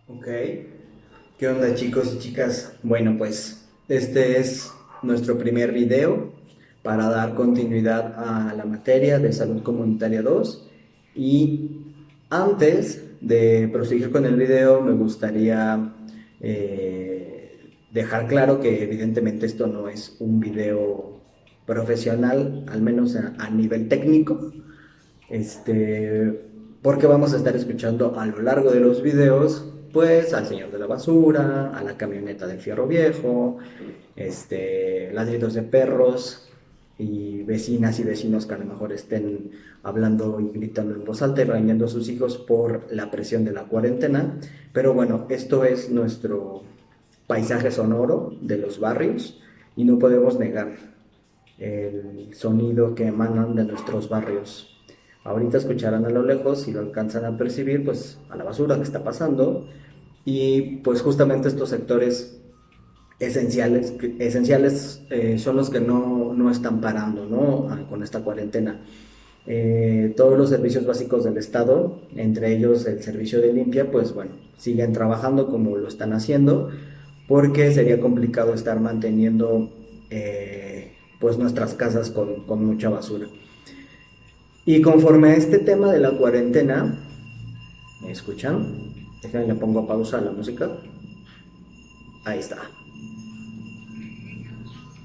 Ok, ¿qué onda chicos y chicas? Bueno, pues este es nuestro primer video para dar continuidad a la materia de Salud Comunitaria 2 y antes de proseguir con el video me gustaría dejar claro que evidentemente esto no es un video profesional, al menos a nivel técnico. Porque vamos a estar escuchando a lo largo de los videos, pues al señor de la basura, a la camioneta del fierro viejo, ladridos de perros y vecinas y vecinos que a lo mejor estén hablando y gritando en voz alta y regañando a sus hijos por la presión de la cuarentena. Pero bueno, esto es nuestro paisaje sonoro de los barrios y no podemos negar el sonido que emanan de nuestros barrios. Ahorita escucharán a lo lejos, si lo alcanzan a percibir, pues a la basura que está pasando y pues justamente estos sectores esenciales son los que no están parando, ¿no? Con esta cuarentena. Todos los servicios básicos del Estado, entre ellos el servicio de limpia, pues bueno, siguen trabajando como lo están haciendo, porque sería complicado estar manteniendo pues nuestras casas con mucha basura. Y conforme a este tema de la cuarentena, ¿me escuchan? Déjenme le pongo pausa a la música. Ahí está.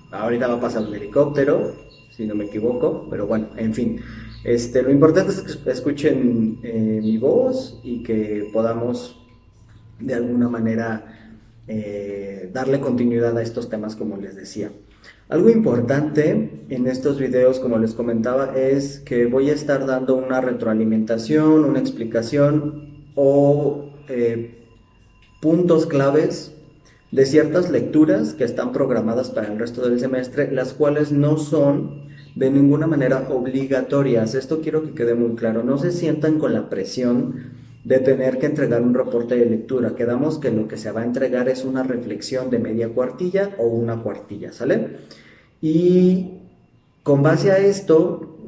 Ahorita va a pasar un helicóptero, si no me equivoco, pero bueno, en fin. Lo importante es que escuchen mi voz y que podamos de alguna manera darle continuidad a estos temas como les decía. Algo importante en estos videos, como les comentaba, es que voy a estar dando una retroalimentación, una explicación o puntos claves de ciertas lecturas que están programadas para el resto del semestre, las cuales no son de ninguna manera obligatorias. Esto quiero que quede muy claro. No se sientan con la presión de tener que entregar un reporte de lectura. Quedamos que lo que se va a entregar es una reflexión de media cuartilla o una cuartilla, ¿sale? Y con base a esto,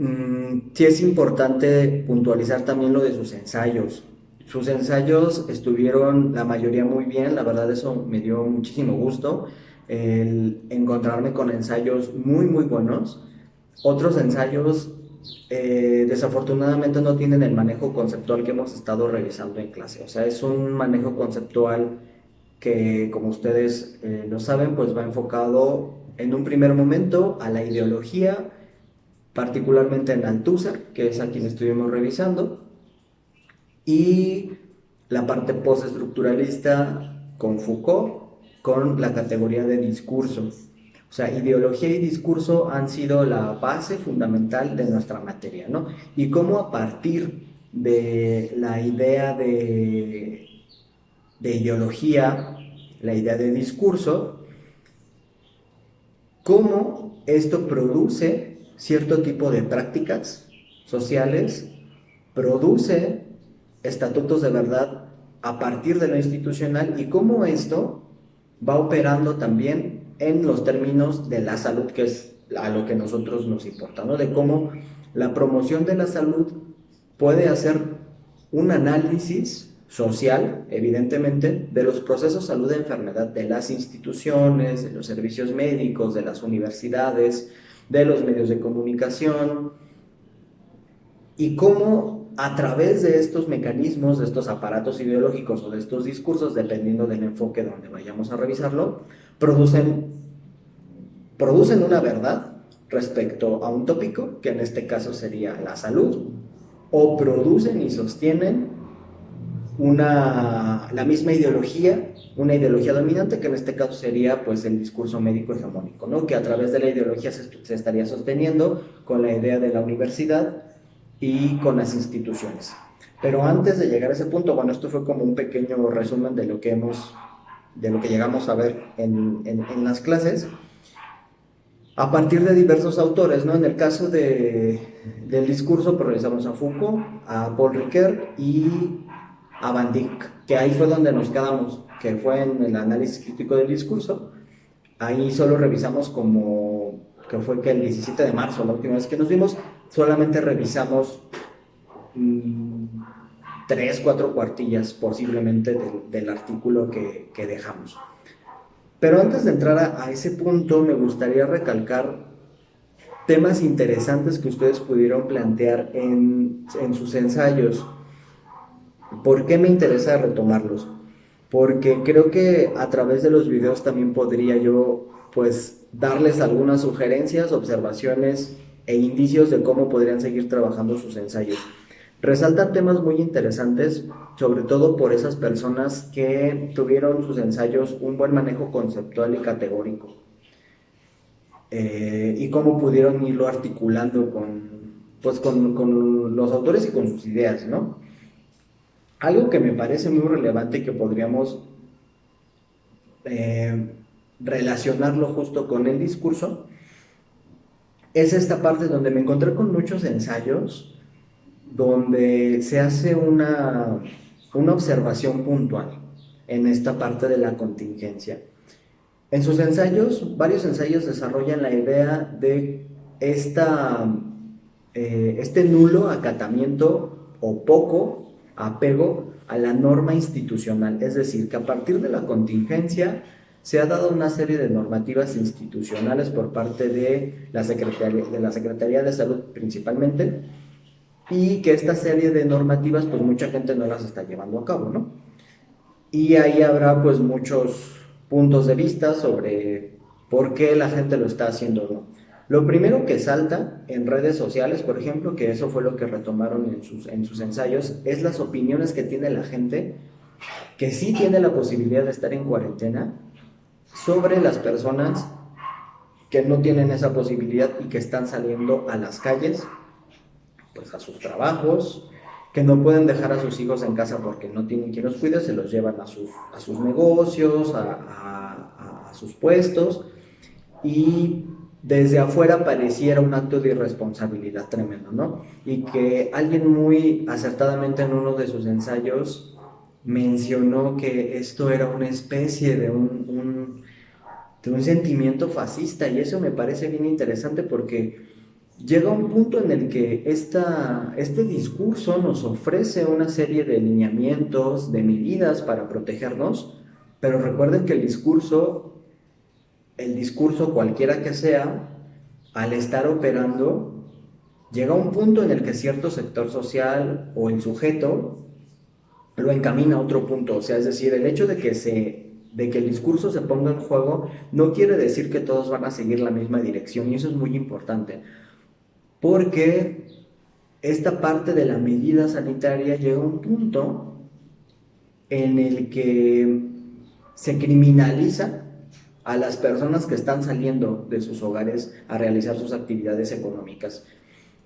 sí es importante puntualizar también lo de sus ensayos. Sus ensayos estuvieron la mayoría muy bien, la verdad eso me dio muchísimo gusto, el encontrarme con ensayos muy muy buenos. Otros ensayos desafortunadamente no tienen el manejo conceptual que hemos estado revisando en clase, o sea, es un manejo conceptual que como ustedes lo saben, pues va enfocado en un primer momento a la ideología, particularmente en Althusser, que es a quien estuvimos revisando, y la parte postestructuralista con Foucault, con la categoría de discurso. O sea, ideología y discurso han sido la base fundamental de nuestra materia, ¿no? Y cómo a partir de la idea de ideología, la idea de discurso, cómo esto produce cierto tipo de prácticas sociales, produce estatutos de verdad a partir de lo institucional y cómo esto va operando también en los términos de la salud, que es a lo que a nosotros nos importa, ¿no? De cómo la promoción de la salud puede hacer un análisis social, evidentemente, de los procesos salud-enfermedad de las instituciones, de los servicios médicos, de las universidades, de los medios de comunicación, y cómo a través de estos mecanismos, de estos aparatos ideológicos o de estos discursos, dependiendo del enfoque donde vayamos a revisarlo, producen, producen una verdad respecto a un tópico, que en este caso sería la salud, o producen y sostienen la misma ideología, una ideología dominante, que en este caso sería pues el discurso médico hegemónico, ¿no? Que a través de la ideología se estaría sosteniendo con la idea de la universidad y con las instituciones. Pero antes de llegar a ese punto, bueno, esto fue como un pequeño resumen de lo que llegamos a ver en las clases, a partir de diversos autores, ¿no? En el caso del discurso, pues revisamos a Foucault, a Paul Ricoeur y a Van Dyck, que ahí fue donde nos quedamos, que fue en el análisis crítico del discurso. Ahí solo revisamos como, que fue que el 17 de marzo, la última vez que nos vimos, solamente revisamos 3, 4 cuartillas posiblemente del artículo que dejamos. Pero antes de entrar a ese punto, me gustaría recalcar temas interesantes que ustedes pudieron plantear en sus ensayos. ¿Por qué me interesa retomarlos? Porque creo que a través de los videos también podría yo, pues, darles algunas sugerencias, observaciones e indicios de cómo podrían seguir trabajando sus ensayos. Resaltan temas muy interesantes, sobre todo por esas personas que tuvieron sus ensayos un buen manejo conceptual y categórico, y cómo pudieron irlo articulando pues, con los autores y con sus ideas, ¿no? Algo que me parece muy relevante y que podríamos eh, relacionarlo justo con el discurso es esta parte donde me encontré con muchos ensayos donde se hace una observación puntual en esta parte de la contingencia. En sus ensayos, varios ensayos desarrollan la idea de este nulo acatamiento o poco apego a la norma institucional, es decir, que a partir de la contingencia se ha dado una serie de normativas institucionales por parte de la Secretaría de Salud principalmente, y que esta serie de normativas pues mucha gente no las está llevando a cabo, ¿no? Y ahí habrá pues muchos puntos de vista sobre por qué la gente lo está haciendo o no. Lo primero que salta en redes sociales, por ejemplo, que eso fue lo que retomaron en sus ensayos, es las opiniones que tiene la gente que sí tiene la posibilidad de estar en cuarentena sobre las personas que no tienen esa posibilidad y que están saliendo a las calles, pues a sus trabajos, que no pueden dejar a sus hijos en casa porque no tienen quien los cuide, se los llevan a sus negocios, a sus puestos, y desde afuera pareciera un acto de irresponsabilidad tremendo, ¿no? Y que alguien muy acertadamente en uno de sus ensayos mencionó que esto era una especie de un sentimiento fascista, y eso me parece bien interesante porque llega un punto en el que este discurso nos ofrece una serie de lineamientos, de medidas para protegernos, pero recuerden que el discurso cualquiera que sea, al estar operando, llega a un punto en el que cierto sector social o el sujeto lo encamina a otro punto. O sea, es decir, el hecho de que el discurso se ponga en juego no quiere decir que todos van a seguir la misma dirección, y eso es muy importante, porque esta parte de la medida sanitaria llega a un punto en el que se criminaliza a las personas que están saliendo de sus hogares a realizar sus actividades económicas.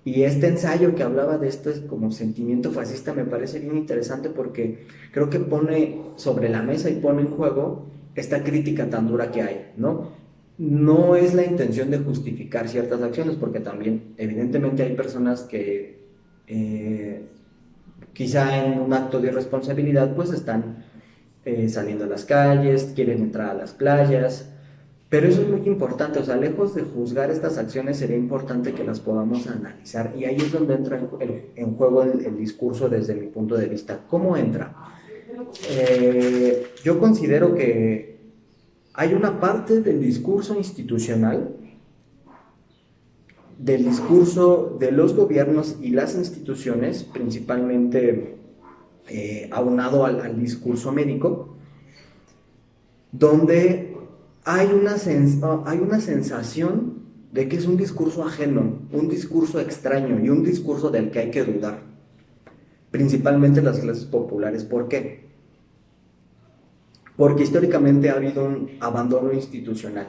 Y este ensayo que hablaba de esto como sentimiento fascista me parece bien interesante porque creo que pone sobre la mesa y pone en juego esta crítica tan dura que hay, ¿no? No es la intención de justificar ciertas acciones, porque también evidentemente hay personas que quizá en un acto de irresponsabilidad pues están saliendo a las calles, quieren entrar a las playas, pero eso es muy importante. O sea, lejos de juzgar estas acciones, sería importante que las podamos analizar, y ahí es donde entra en juego el discurso desde mi punto de vista. ¿Cómo entra? Yo considero que hay una parte del discurso institucional, del discurso de los gobiernos y las instituciones, principalmente aunado al discurso médico, donde hay una sensación de que es un discurso ajeno, un discurso extraño y un discurso del que hay que dudar, principalmente las clases populares. ¿Por qué? Porque históricamente ha habido un abandono institucional,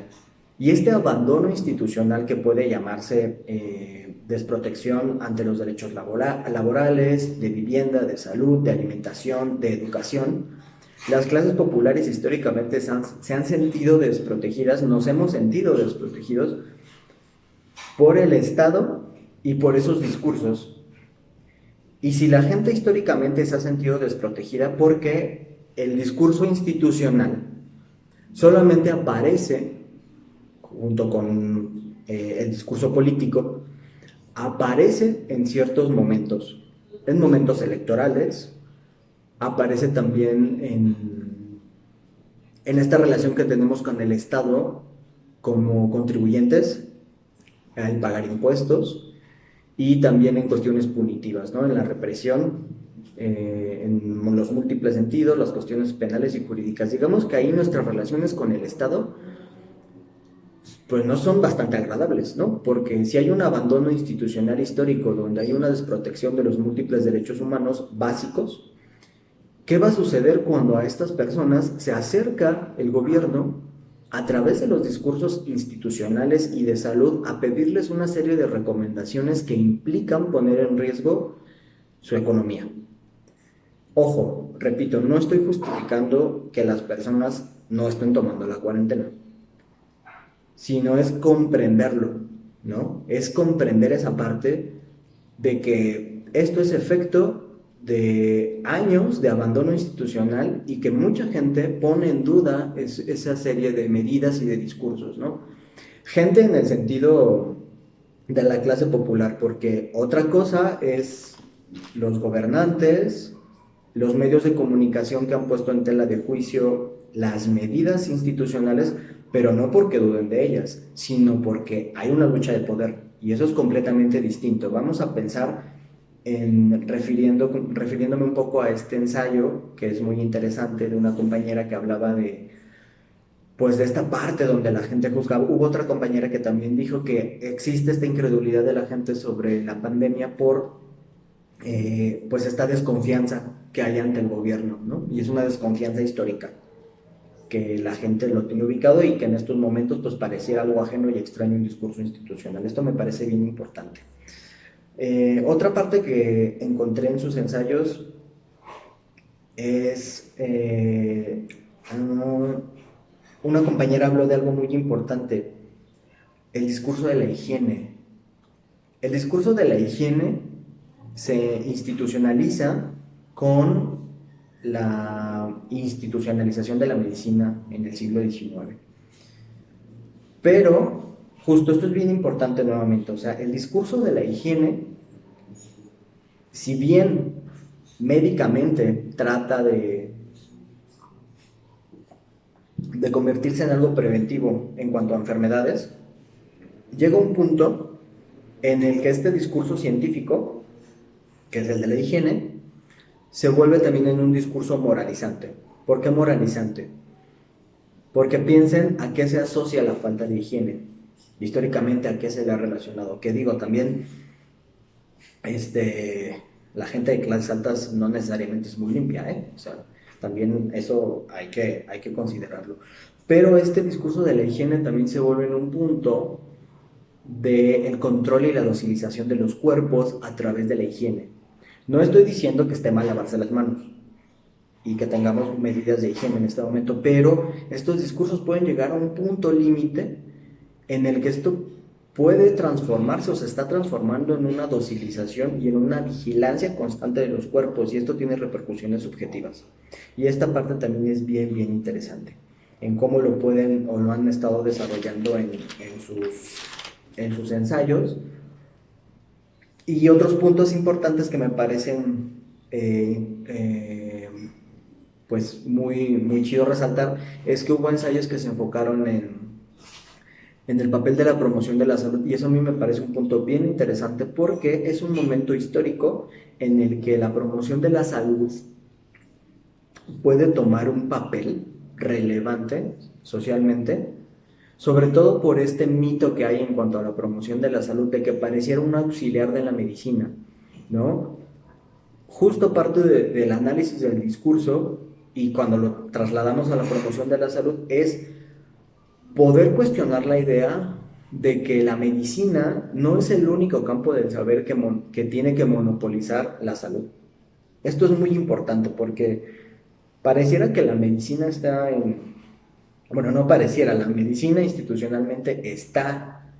y este abandono institucional, que puede llamarse desprotección ante los derechos laborales, de vivienda, de salud, de alimentación, de educación, las clases populares históricamente se han sentido desprotegidas, nos hemos sentido desprotegidos por el Estado y por esos discursos. Y si la gente históricamente se ha sentido desprotegida, porque el discurso institucional solamente aparece junto con el discurso político, aparece en ciertos momentos, en momentos electorales, aparece también en esta relación que tenemos con el Estado como contribuyentes al pagar impuestos y también en cuestiones punitivas, ¿no? En la represión, en los múltiples sentidos, las cuestiones penales y jurídicas. Digamos que ahí nuestras relaciones con el Estado pues no son bastante agradables, ¿no? Porque si hay un abandono institucional histórico donde hay una desprotección de los múltiples derechos humanos básicos, ¿qué va a suceder cuando a estas personas se acerca el gobierno a través de los discursos institucionales y de salud a pedirles una serie de recomendaciones que implican poner en riesgo su economía? Ojo, repito, no estoy justificando que las personas no estén tomando la cuarentena, sino es comprenderlo, ¿no? Es comprender esa parte de que esto es efecto de años de abandono institucional y que mucha gente pone en duda esa serie de medidas y de discursos, ¿no? Gente en el sentido de la clase popular, porque otra cosa es los gobernantes, los medios de comunicación que han puesto en tela de juicio las medidas institucionales, pero no porque duden de ellas, sino porque hay una lucha de poder y eso es completamente distinto. Vamos a pensar refiriéndome un poco a este ensayo que es muy interesante de una compañera que hablaba de pues de esta parte donde la gente juzgaba. Hubo otra compañera que también dijo que existe esta incredulidad de la gente sobre la pandemia por pues esta desconfianza que hay ante el gobierno, ¿no? Y es una desconfianza histórica que la gente lo tiene ubicado y que en estos momentos pues pareciera algo ajeno y extraño un discurso institucional. Esto me parece bien importante. Otra parte que encontré en sus ensayos es una compañera habló de algo muy importante, el discurso de la higiene. El discurso de la higiene se institucionaliza con la institucionalización de la medicina en el siglo XIX. Pero, justo esto es bien importante nuevamente, o sea, el discurso de la higiene, si bien médicamente trata de convertirse en algo preventivo en cuanto a enfermedades, llega un punto en el que este discurso científico, que es el de la higiene, se vuelve también en un discurso moralizante. ¿Por qué moralizante? Porque piensen a qué se asocia la falta de higiene, históricamente a qué se le ha relacionado. Que digo, también la gente de clases altas no necesariamente es muy limpia, ¿eh? O sea, también eso hay que considerarlo. Pero este discurso de la higiene también se vuelve en un punto del control y la dosilización de los cuerpos a través de la higiene. No estoy diciendo que esté mal lavarse las manos y que tengamos medidas de higiene en este momento, pero estos discursos pueden llegar a un punto límite en el que esto puede transformarse o se está transformando en una dosilización y en una vigilancia constante de los cuerpos, y esto tiene repercusiones subjetivas. Y esta parte también es bien, bien interesante, en cómo lo pueden o lo han estado desarrollando en sus ensayos. Y otros puntos importantes que me parecen pues muy, muy chido resaltar es que hubo ensayos que se enfocaron en el papel de la promoción de la salud, y eso a mí me parece un punto bien interesante porque es un momento histórico en el que la promoción de la salud puede tomar un papel relevante socialmente, sobre todo por este mito que hay en cuanto a la promoción de la salud, de que pareciera un auxiliar de la medicina, ¿no? Justo parte del análisis del discurso, y cuando lo trasladamos a la promoción de la salud, es poder cuestionar la idea de que la medicina no es el único campo del saber que tiene que monopolizar la salud. Esto es muy importante porque pareciera que la medicina está bueno, no pareciera, la medicina institucionalmente está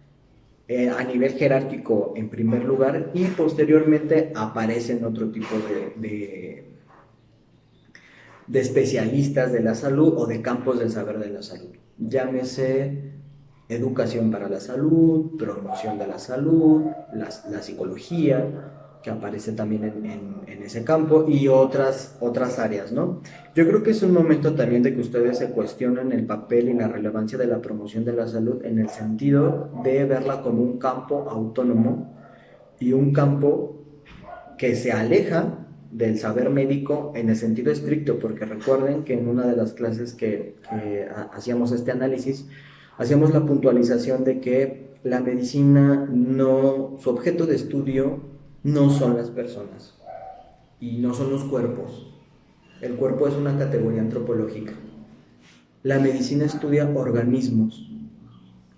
a nivel jerárquico en primer lugar y posteriormente aparecen otro tipo de especialistas de la salud o de campos del saber de la salud. Llámese educación para la salud, promoción de la salud, la psicología, que aparece también en ese campo, y otras áreas, ¿no? Yo creo que es un momento también de que ustedes se cuestionen el papel y la relevancia de la promoción de la salud en el sentido de verla como un campo autónomo y un campo que se aleja del saber médico en el sentido estricto, porque recuerden que en una de las clases que hacíamos este análisis, hacíamos la puntualización de que la medicina no, su objeto de estudio no son las personas y no son los cuerpos. El cuerpo es una categoría antropológica. La medicina estudia organismos,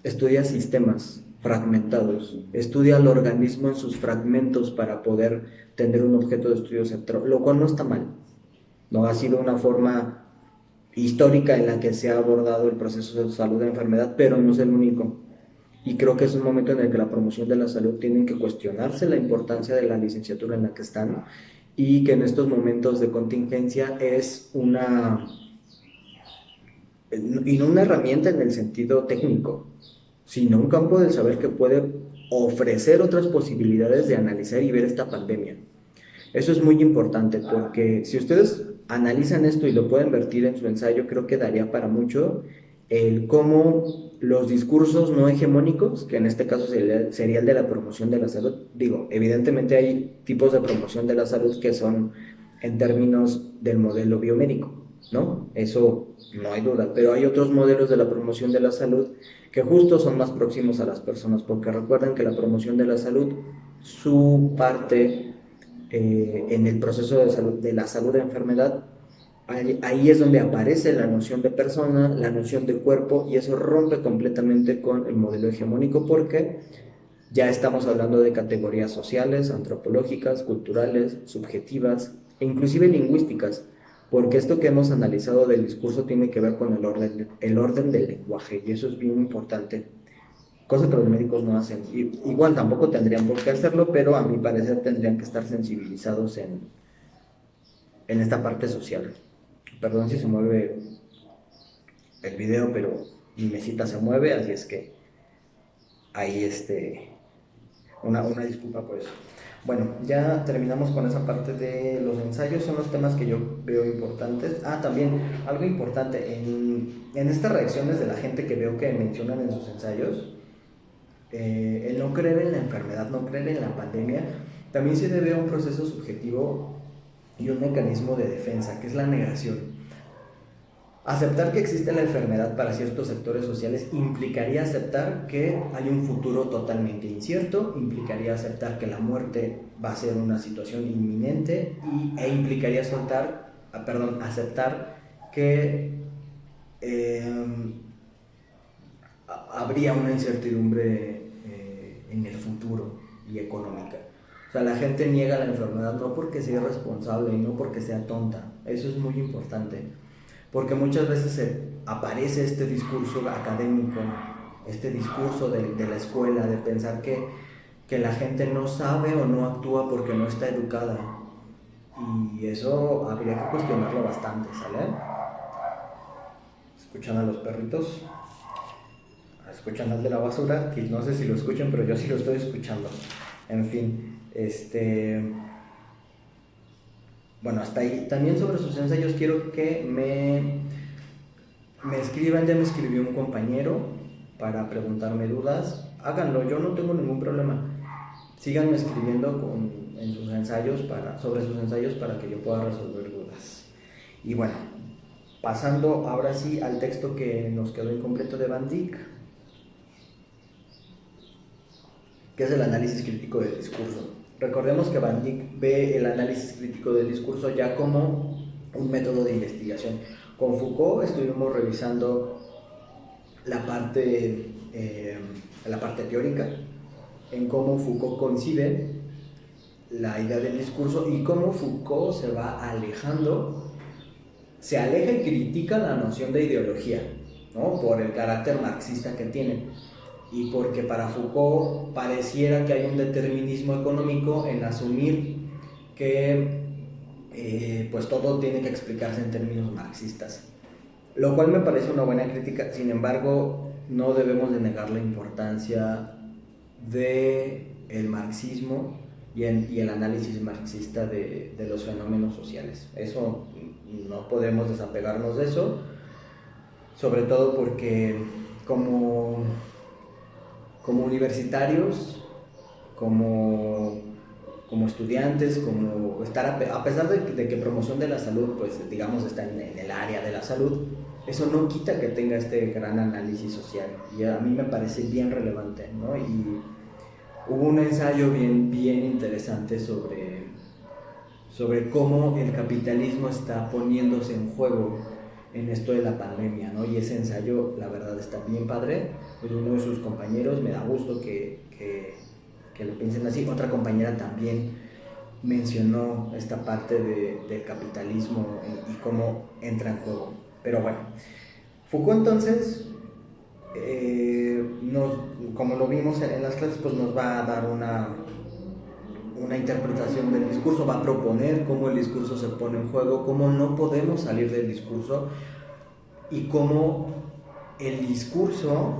estudia sistemas fragmentados, estudia al organismo en sus fragmentos para poder tener un objeto de estudio central, lo cual no está mal. No ha sido una forma histórica en la que se ha abordado el proceso de salud de enfermedad, pero no es el único. Y creo que es un momento en el que la promoción de la salud tiene que cuestionarse la importancia de la licenciatura en la que están, y que en estos momentos de contingencia es una, y no una herramienta en el sentido técnico, sino un campo del saber que puede ofrecer otras posibilidades de analizar y ver esta pandemia. Eso es muy importante, porque si ustedes analizan esto y lo pueden vertir en su ensayo, creo que daría para mucho el cómo los discursos no hegemónicos, que en este caso sería el de la promoción de la salud, digo, evidentemente hay tipos de promoción de la salud que son en términos del modelo biomédico, ¿no? Eso no hay duda, pero hay otros modelos de la promoción de la salud que justo son más próximos a las personas, porque recuerden que la promoción de la salud, su parte en el proceso de, salud, de la salud de enfermedad, ahí es donde aparece la noción de persona, la noción de cuerpo, y eso rompe completamente con el modelo hegemónico, porque ya estamos hablando de categorías sociales, antropológicas, culturales, subjetivas e inclusive lingüísticas, porque esto que hemos analizado del discurso tiene que ver con el orden del lenguaje, y eso es bien importante, cosa que los médicos no hacen. Igual tampoco tendrían por qué hacerlo, pero a mi parecer tendrían que estar sensibilizados en esta parte social. Perdón si se mueve el video, pero mi mesita se mueve, así es que ahí una disculpa por eso. Bueno, ya terminamos con esa parte de los ensayos, son los temas que yo veo importantes. También algo importante, en estas reacciones de la gente que veo que mencionan en sus ensayos, el no creer en la enfermedad, no creer en la pandemia, también se debe a un proceso subjetivo y un mecanismo de defensa, que es la negación. Aceptar que existe la enfermedad para ciertos sectores sociales implicaría aceptar que hay un futuro totalmente incierto, implicaría aceptar que la muerte va a ser una situación inminente e implicaría aceptar que habría una incertidumbre en el futuro y económica. O sea, la gente niega la enfermedad no porque sea irresponsable y no porque sea tonta. Eso es muy importante, porque muchas veces aparece este discurso académico, este discurso de la escuela, de pensar que la gente no sabe o no actúa porque no está educada, y eso habría que cuestionarlo bastante, ¿sale? Escuchan a los perritos, escuchan al de la basura, que no sé si lo escuchan, pero yo sí lo estoy escuchando. En fin, bueno, hasta ahí. También sobre sus ensayos quiero que me escriban. Ya me escribió un compañero para preguntarme dudas. Háganlo, yo no tengo ningún problema. Síganme escribiendo en sus ensayos sobre sus ensayos para que yo pueda resolver dudas. Y bueno, pasando ahora sí al texto que nos quedó incompleto de Van Dijk, que es el análisis crítico del discurso. Recordemos que Van Dijk ve el análisis crítico del discurso ya como un método de investigación. Con Foucault estuvimos revisando la parte teórica, en cómo Foucault concibe la idea del discurso y cómo Foucault se aleja y critica la noción de ideología, ¿no? Por el carácter marxista que tiene, y porque para Foucault pareciera que hay un determinismo económico en asumir que pues todo tiene que explicarse en términos marxistas, lo cual me parece una buena crítica. Sin embargo, no debemos de negar la importancia del marxismo y el análisis marxista de los fenómenos sociales. Eso no podemos desapegarnos de eso, sobre todo porque como, como universitarios, como, como estudiantes, como estar a pesar de que promoción de la salud, pues digamos está en el área de la salud, eso no quita que tenga este gran análisis social y a mí me parece bien relevante, ¿no? Y hubo un ensayo bien interesante sobre cómo el capitalismo está poniéndose en juego en esto de la pandemia, ¿no? Y ese ensayo, la verdad, está bien padre. Pues uno de sus compañeros, me da gusto que lo piensen así. Otra compañera también mencionó esta parte del capitalismo y cómo entra en juego. Pero bueno, Foucault entonces, nos, como lo vimos en las clases, pues nos va a dar una interpretación del discurso, va a proponer cómo el discurso se pone en juego, cómo no podemos salir del discurso y cómo el discurso,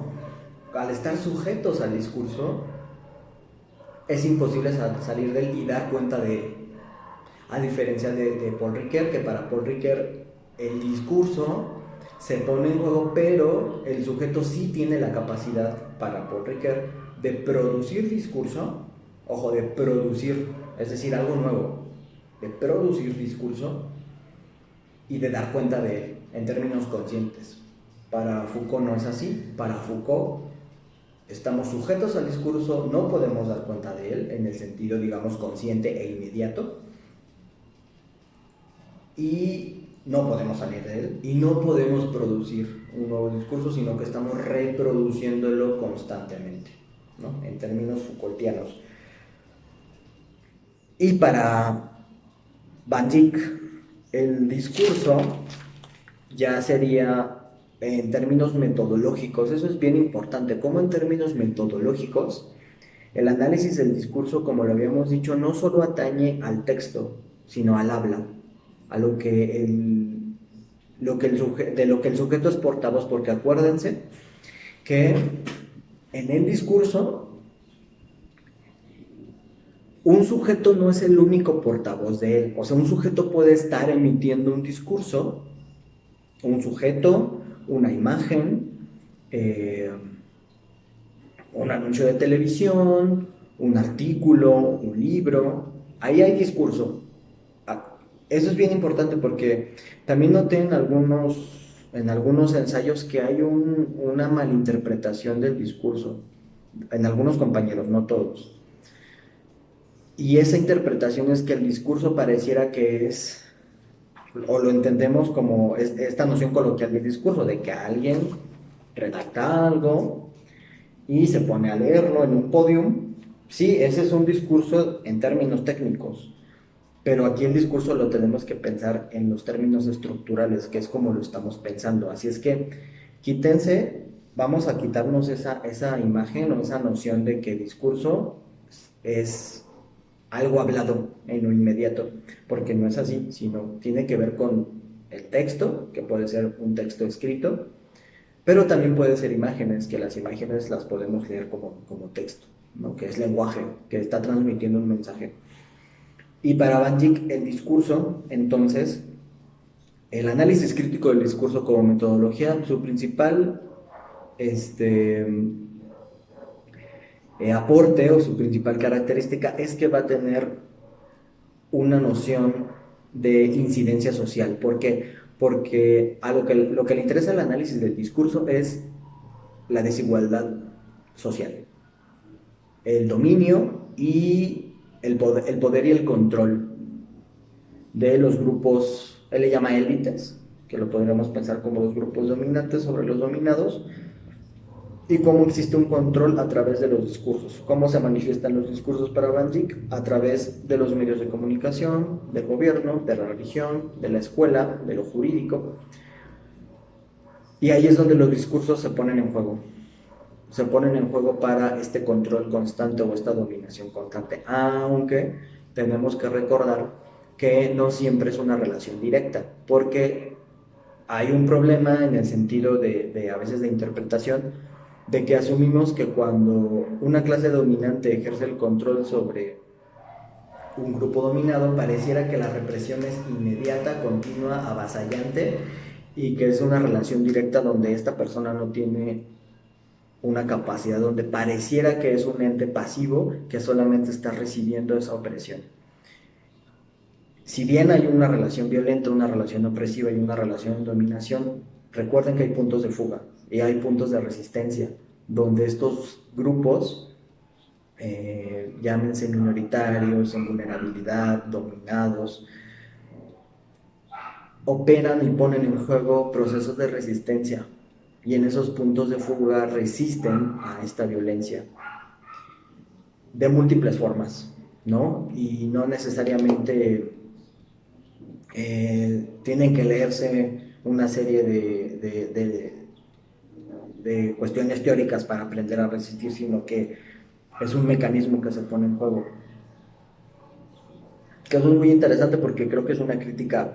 al estar sujetos al discurso, es imposible salir de él y dar cuenta de él. A diferencia de Paul Ricoeur, que para Paul Ricoeur el discurso se pone en juego, pero el sujeto sí tiene la capacidad, para Paul Ricoeur, de producir discurso, ojo, de producir, es decir, algo nuevo, de producir discurso y de dar cuenta de él en términos conscientes. Para Foucault no es así. Para Foucault estamos sujetos al discurso, no podemos dar cuenta de él en el sentido, digamos, consciente e inmediato, y no podemos salir de él y no podemos producir un nuevo discurso, sino que estamos reproduciéndolo constantemente, ¿no? En términos Foucaultianos. Y para Van Dijk, el discurso ya sería en términos metodológicos. Eso es bien importante, como en términos metodológicos el análisis del discurso, como lo habíamos dicho, no solo atañe al texto, sino al habla, a lo que de lo que el sujeto es portavoz, porque acuérdense que en el discurso un sujeto no es el único portavoz de él. O sea, un sujeto puede estar emitiendo un discurso, un sujeto, una imagen, un anuncio de televisión, un artículo, un libro. Ahí hay discurso. Eso es bien importante porque también noté en algunos ensayos que hay una malinterpretación del discurso. En algunos compañeros, no todos. Y esa interpretación es que el discurso pareciera que es, o lo entendemos como esta noción coloquial del discurso, de que alguien redacta algo y se pone a leerlo en un podium. Sí, ese es un discurso en términos técnicos, pero aquí el discurso lo tenemos que pensar en los términos estructurales, que es como lo estamos pensando. Así es que vamos a quitarnos esa imagen o esa noción de que el discurso es algo hablado en lo inmediato, porque no es así, sino tiene que ver con el texto, que puede ser un texto escrito, pero también puede ser imágenes, que las imágenes las podemos leer como texto, ¿no? Que es lenguaje, que está transmitiendo un mensaje. Y para Van Dijk el discurso, entonces, el análisis crítico del discurso como metodología, su principal aporte o su principal característica es que va a tener una noción de incidencia social. ¿Por qué? Porque a lo que le interesa el análisis del discurso es la desigualdad social, el dominio y el poder y el control de los grupos, él le llama élites, que lo podríamos pensar como los grupos dominantes sobre los dominados, y cómo existe un control a través de los discursos. ¿Cómo se manifiestan los discursos para Van Dijk? A través de los medios de comunicación, del gobierno, de la religión, de la escuela, de lo jurídico. Y ahí es donde los discursos se ponen en juego. Se ponen en juego para este control constante o esta dominación constante. Aunque tenemos que recordar que no siempre es una relación directa, porque hay un problema en el sentido de a veces de interpretación, de que asumimos que cuando una clase dominante ejerce el control sobre un grupo dominado, pareciera que la represión es inmediata, continua, avasallante, y que es una relación directa donde esta persona no tiene una capacidad, donde pareciera que es un ente pasivo que solamente está recibiendo esa opresión. Si bien hay una relación violenta, una relación opresiva y una relación de dominación, recuerden que hay puntos de fuga y hay puntos de resistencia, donde estos grupos, llámense minoritarios, en vulnerabilidad, dominados, operan y ponen en juego procesos de resistencia, y en esos puntos de fuga resisten a esta violencia de múltiples formas, ¿no? Y no necesariamente tienen que leerse una serie de cuestiones teóricas para aprender a resistir, sino que es un mecanismo que se pone en juego. Que eso es muy interesante porque creo que es una crítica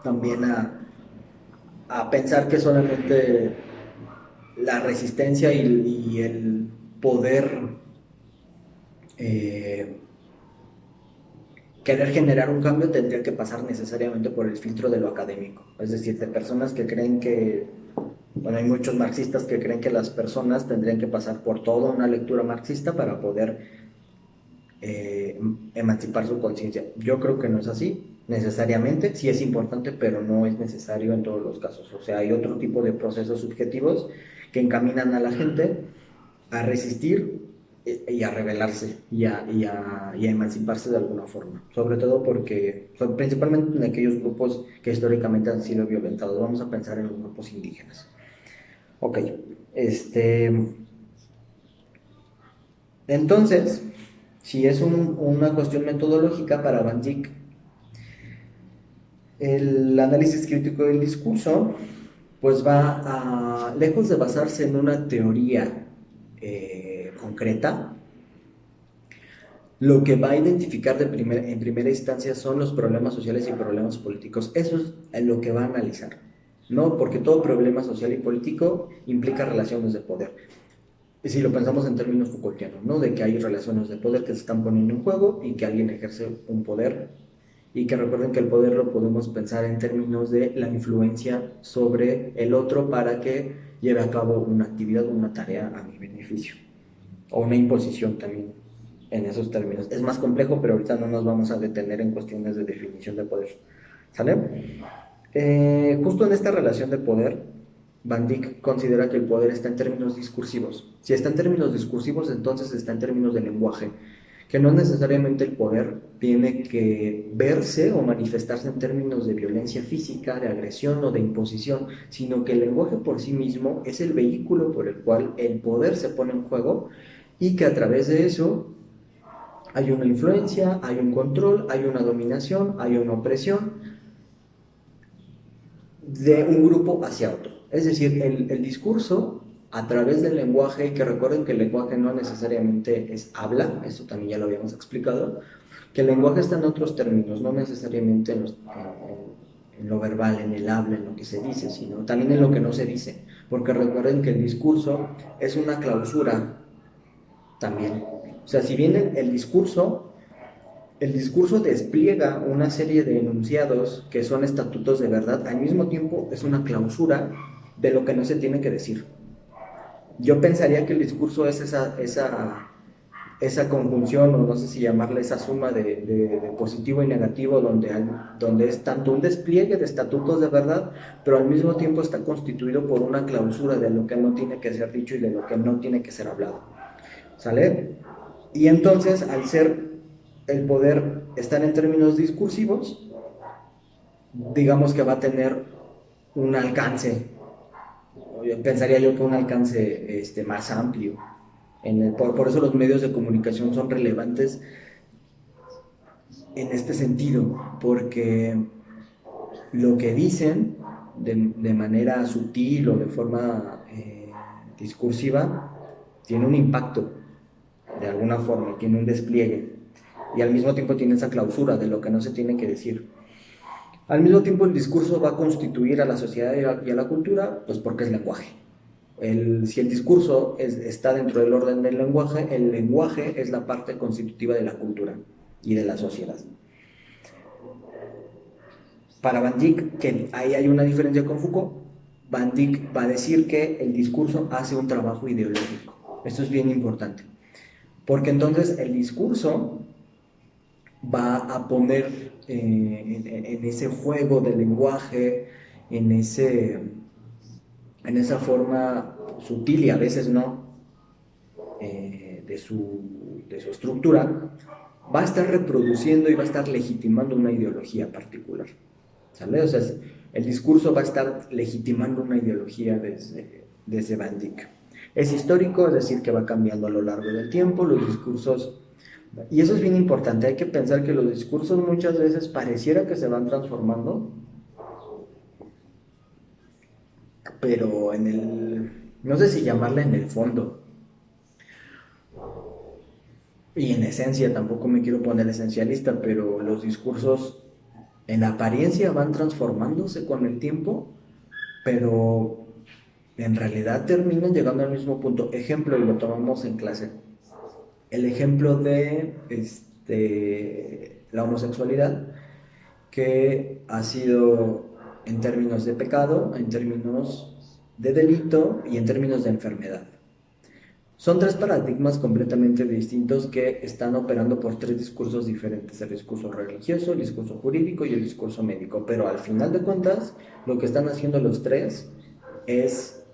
también a pensar que solamente la resistencia y el poder querer generar un cambio tendría que pasar necesariamente por el filtro de lo académico. Es decir, de personas que creen que, bueno, hay muchos marxistas que creen que las personas tendrían que pasar por toda una lectura marxista para poder emancipar su conciencia. Yo creo que no es así, necesariamente. Sí es importante, pero no es necesario en todos los casos. O sea, hay otro tipo de procesos subjetivos que encaminan a la gente a resistir y a rebelarse y a emanciparse de alguna forma, sobre todo porque, principalmente en aquellos grupos que históricamente han sido violentados. Vamos a pensar en los grupos indígenas. Ok, entonces, si es una cuestión metodológica para Van Dijk, el análisis crítico del discurso pues va a, lejos de basarse en una teoría concreta, lo que va a identificar en primera instancia son los problemas sociales y problemas políticos. Eso es lo que va a analizar, ¿no? Porque todo problema social y político implica relaciones de poder. Y si lo pensamos en términos Foucaultianos, ¿no? De que hay relaciones de poder que se están poniendo en juego y que alguien ejerce un poder, y que recuerden que el poder lo podemos pensar en términos de la influencia sobre el otro para que lleve a cabo una actividad o una tarea a mi beneficio, o una imposición también en esos términos. Es más complejo, pero ahorita no nos vamos a detener en cuestiones de definición de poder. ¿Sale? Justo en esta relación de poder, Van Dijk considera que el poder está en términos discursivos. Si está en términos discursivos, entonces está en términos de lenguaje, que no necesariamente el poder tiene que verse o manifestarse en términos de violencia física, de agresión o de imposición, sino que el lenguaje por sí mismo es el vehículo por el cual el poder se pone en juego, y que a través de eso hay una influencia, hay un control, hay una dominación, hay una opresión de un grupo hacia otro. Es decir, el discurso a través del lenguaje, y que recuerden que el lenguaje no necesariamente es habla, eso también ya lo habíamos explicado, que el lenguaje está en otros términos, no necesariamente en lo verbal, en el habla, en lo que se dice, sino también en lo que no se dice, porque recuerden que el discurso es una clausura también. O sea, si bien el discurso despliega una serie de enunciados que son estatutos de verdad, al mismo tiempo es una clausura de lo que no se tiene que decir. Yo pensaría que el discurso es esa conjunción, o no sé si llamarle esa suma de positivo y negativo, donde es tanto un despliegue de estatutos de verdad, pero al mismo tiempo está constituido por una clausura de lo que no tiene que ser dicho y de lo que no tiene que ser hablado. ¿Sale? Y entonces, al ser el poder estar en términos discursivos, digamos que va a tener un alcance, pensaría yo que un alcance más amplio. Por eso los medios de comunicación son relevantes en este sentido, porque lo que dicen de manera sutil o de forma discursiva tiene un impacto de alguna forma, tiene un despliegue, y al mismo tiempo tiene esa clausura de lo que no se tiene que decir. Al mismo tiempo, el discurso va a constituir a la sociedad y a la cultura, pues porque es lenguaje. Si el discurso está dentro del orden del lenguaje, el lenguaje es la parte constitutiva de la cultura. y de la sociedad. Para Van Dijk, que ahí hay una diferencia con Foucault, Van Dijk va a decir que el discurso hace un trabajo ideológico. Esto es bien importante, porque entonces el discurso va a poner en ese juego del lenguaje, en, ese, en esa forma sutil y a veces no, de su estructura, va a estar reproduciendo y va a estar legitimando una ideología particular. ¿Sale? O sea, el discurso va a estar legitimando una ideología desde Van Dijk. Es histórico, es decir, que va cambiando a lo largo del tiempo, los discursos, y eso es bien importante, hay que pensar que los discursos muchas veces pareciera que se van transformando, pero no sé si llamarla en el fondo, y en esencia, tampoco me quiero poner esencialista, pero los discursos en apariencia van transformándose con el tiempo, pero en realidad terminan llegando al mismo punto. Ejemplo, y lo tomamos en clase, el ejemplo de la homosexualidad, que ha sido en términos de pecado, en términos de delito y en términos de enfermedad. Son tres paradigmas completamente distintos que están operando por tres discursos diferentes: el discurso religioso, el discurso jurídico y el discurso médico. Pero al final de cuentas, lo que están haciendo los tres es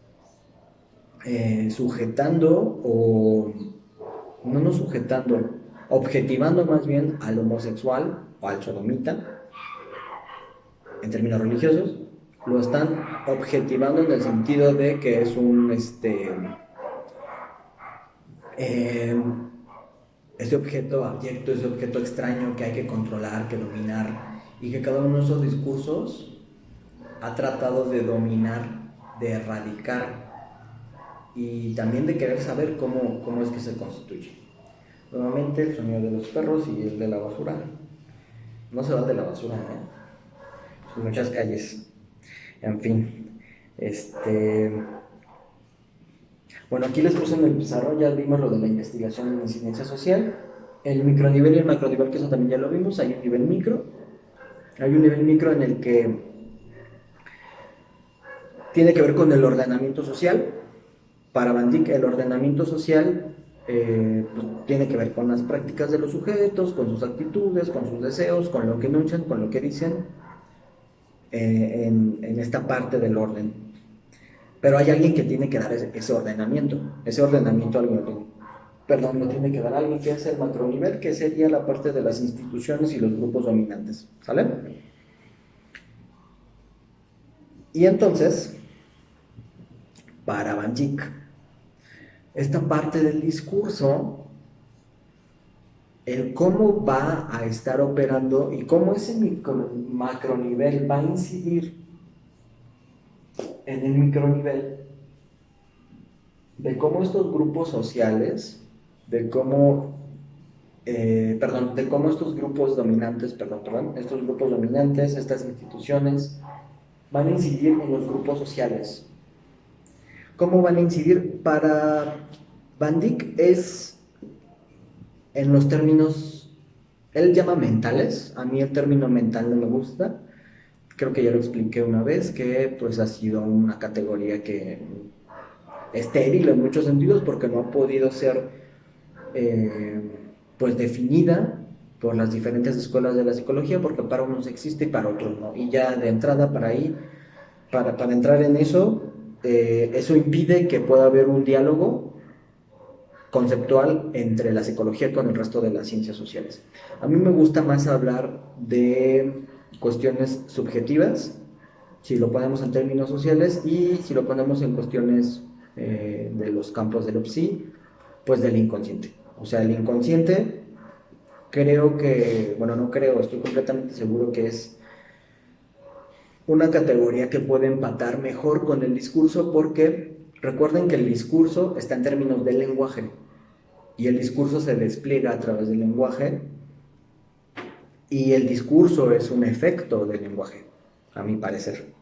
sujetando o no sujetando, objetivando más bien al homosexual o al sodomita, en términos religiosos, lo están objetivando en el sentido de que es eh, ese objeto abyecto, ese objeto extraño que hay que controlar, que dominar, y que cada uno de esos discursos ha tratado de dominar, de erradicar y también de querer saber cómo es que se constituye. Nuevamente el sonido de los perros y el de la basura. No se va de la basura, Son muchas calles. En fin. Bueno, aquí les puse en el pizarrón, ya vimos lo de la investigación en ciencia social. El micronivel y el macronivel, que eso también ya lo vimos. Hay un nivel micro. Hay un nivel micro en el que tiene que ver con el ordenamiento social. Para Van Dijk, el ordenamiento social pues, tiene que ver con las prácticas de los sujetos, con sus actitudes, con sus deseos, con lo que enuncian, con lo que dicen en esta parte del orden. Pero hay alguien que tiene que dar ese ordenamiento. Ese ordenamiento alguien lo tiene que dar alguien, que es el macronivel, que sería la parte de las instituciones y los grupos dominantes. ¿Sale? Y entonces, para Van Dijk, esta parte del discurso, el cómo va a estar operando y cómo ese macronivel va a incidir en el micronivel, de cómo estos grupos sociales, de cómo estos grupos dominantes, estos grupos dominantes, estas instituciones, van a incidir en los grupos sociales. ¿Cómo van a incidir? Para Van Dijk es en los términos, él llama mentales, a mí el término mental no me gusta, creo que ya lo expliqué una vez, que pues ha sido una categoría que estéril en muchos sentidos porque no ha podido ser pues definida por las diferentes escuelas de la psicología, porque para unos existe y para otros no. Y ya de entrada para ahí, para entrar en eso, eso impide que pueda haber un diálogo conceptual entre la psicología con el resto de las ciencias sociales. A mí me gusta más hablar de cuestiones subjetivas, si lo ponemos en términos sociales, y si lo ponemos en cuestiones de los campos del psi, pues del inconsciente. O sea, el inconsciente, creo que, bueno, no creo, estoy completamente seguro que es una categoría que puede empatar mejor con el discurso, porque recuerden que el discurso está en términos del lenguaje y el discurso se despliega a través del lenguaje y el discurso es un efecto del lenguaje, a mi parecer.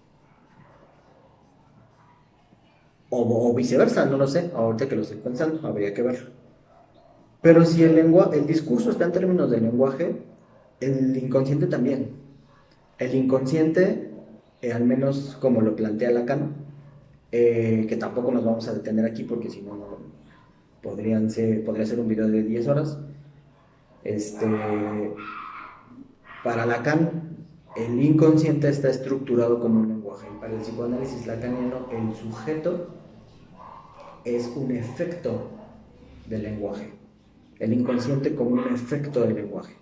O viceversa, no lo sé, ahorita que lo estoy pensando, habría que ver. Pero si el discurso está en términos de lenguaje, el inconsciente también. El inconsciente, al menos como lo plantea Lacan, que tampoco nos vamos a detener aquí porque si no, podría ser un video de 10 horas. Este, para Lacan, el inconsciente está estructurado como un lenguaje. Para el psicoanálisis lacaniano, el sujeto es un efecto del lenguaje. El inconsciente como un efecto del lenguaje.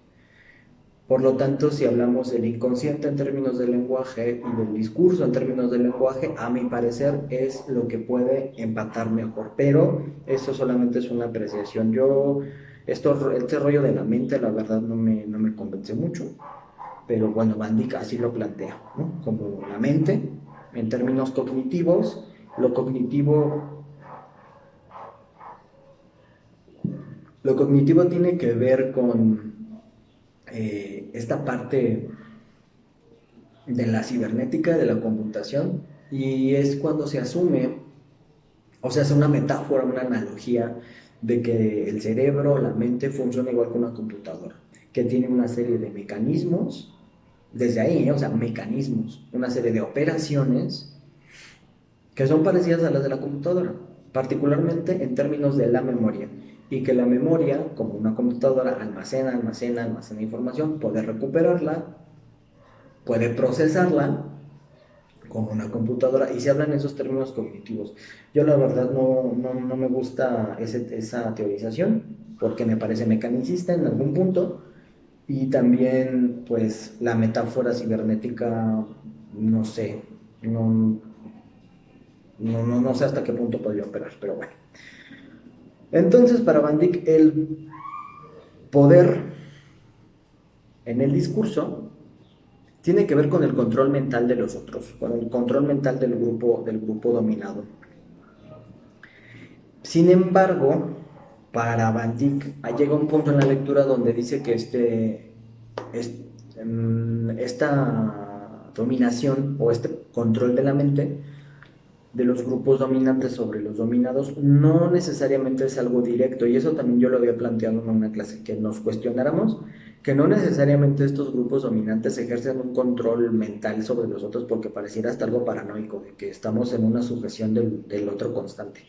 Por lo tanto, si hablamos del inconsciente en términos de lenguaje y del discurso en términos de lenguaje, a mi parecer es lo que puede empatar mejor. Pero eso solamente es una apreciación. Este rollo de la mente, la verdad, no me convence mucho. Pero bueno, Van Dyck así lo plantea, ¿no? Como la mente, en términos cognitivos, lo cognitivo tiene que ver con esta parte de la cibernética, de la computación, y es cuando se asume, o se hace una metáfora, una analogía de que el cerebro, la mente funciona igual que una computadora, que tiene una serie de mecanismos, desde ahí, o sea, mecanismos, una serie de operaciones que son parecidas a las de la computadora, particularmente en términos de la memoria, y que la memoria, como una computadora, almacena información, puede recuperarla, puede procesarla como una computadora, y se hablan esos términos cognitivos. Yo la verdad no me gusta esa teorización, porque me parece mecanicista en algún punto, y también pues la metáfora cibernética, no sé, no, no sé hasta qué punto podría operar, pero bueno. Entonces, para Van Dyck, el poder en el discurso tiene que ver con el control mental de los otros, con el control mental del grupo dominado. Sin embargo, para Van Dyck llega un punto en la lectura donde dice que esta dominación o este control de la mente de los grupos dominantes sobre los dominados no necesariamente es algo directo, y eso también yo lo había planteado en una clase, que nos cuestionáramos que no necesariamente estos grupos dominantes ejercen un control mental sobre los otros, porque pareciera hasta algo paranoico, de que estamos en una sujeción del otro constante,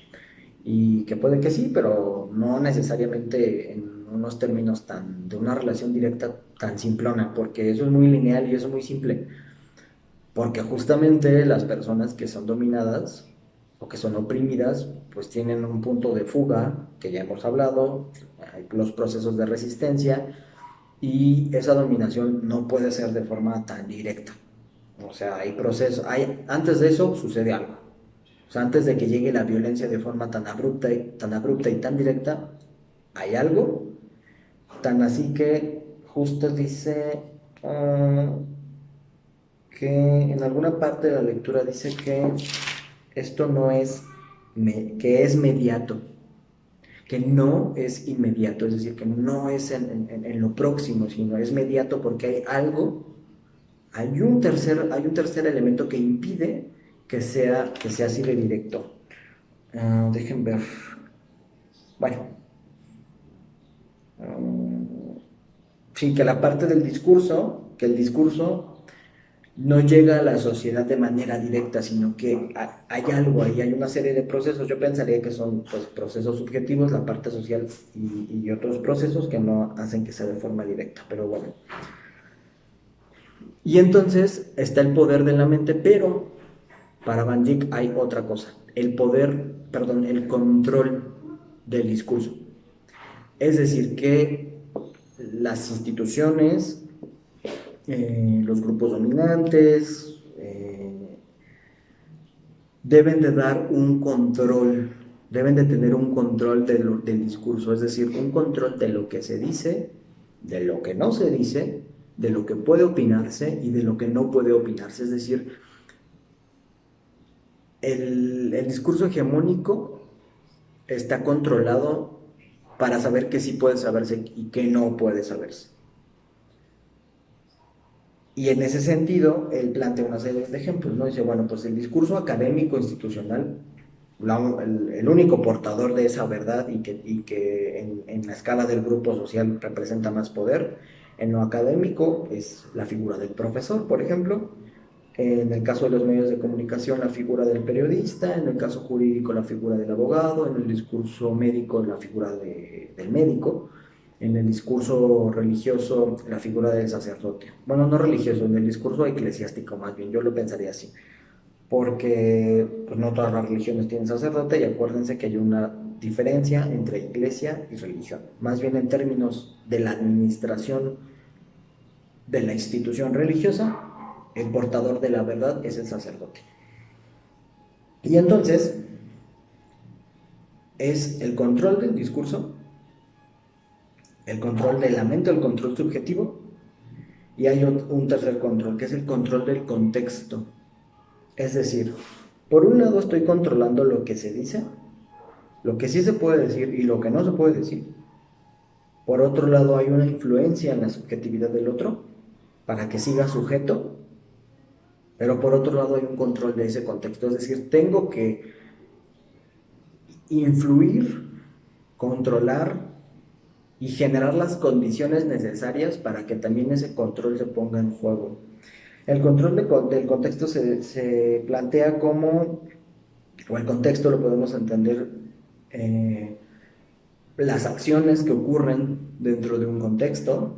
y que puede que sí, pero no necesariamente en unos términos de una relación directa tan simplona, porque eso es muy lineal y eso es muy simple. Porque justamente las personas que son dominadas o que son oprimidas, pues tienen un punto de fuga, que ya hemos hablado, hay los procesos de resistencia, y esa dominación no puede ser de forma tan directa. O sea, hay procesos, antes de eso sucede algo. O sea, antes de que llegue la violencia de forma tan abrupta y tan directa, hay algo, tan así que justo dice... que en alguna parte de la lectura dice que esto no es, que es mediato, que no es inmediato, es decir, que no es en lo próximo, sino es mediato porque hay algo, hay un tercer elemento que impide que sea así de directo. Dejen ver. Bueno, sí, que la parte del discurso, que el discurso no llega a la sociedad de manera directa, sino que hay algo ahí, hay una serie de procesos. Yo pensaría que son pues, procesos subjetivos, la parte social y otros procesos que no hacen que sea de forma directa, pero bueno. Y entonces está el poder de la mente, pero para Van Dyck hay otra cosa, el control del discurso. Es decir, que las instituciones, los grupos dominantes, deben de dar un control, deben de tener un control del discurso, es decir, un control de lo que se dice, de lo que no se dice, de lo que puede opinarse y de lo que no puede opinarse. Es decir, el discurso hegemónico está controlado para saber qué sí puede saberse y qué no puede saberse. Y en ese sentido, él plantea una serie de ejemplos, ¿no? Dice, bueno, pues el discurso académico institucional el único portador de esa verdad y que en la escala del grupo social representa más poder. En lo académico es la figura del profesor, por ejemplo. En el caso de los medios de comunicación, la figura del periodista. En el caso jurídico, la figura del abogado. En el discurso médico, la figura del médico. En el discurso religioso, la figura del sacerdote. Bueno, no religioso, en el discurso eclesiástico más bien, yo lo pensaría así, porque pues, no todas las religiones tienen sacerdote, y acuérdense que hay una diferencia entre iglesia y religión. Más bien en términos de la administración de la institución religiosa, el portador de la verdad es el sacerdote. Y entonces es el control del discurso, el control de la mente, el control subjetivo, y hay un tercer control, que es el control del contexto. Es decir, por un lado estoy controlando lo que se dice, lo que sí se puede decir y lo que no se puede decir. Por otro lado, hay una influencia en la subjetividad del otro para que siga sujeto, pero por otro lado hay un control de ese contexto. Es decir, tengo que influir, controlar y generar las condiciones necesarias para que también ese control se ponga en juego. El control del contexto se plantea como, o el contexto lo podemos entender, las acciones que ocurren dentro de un contexto,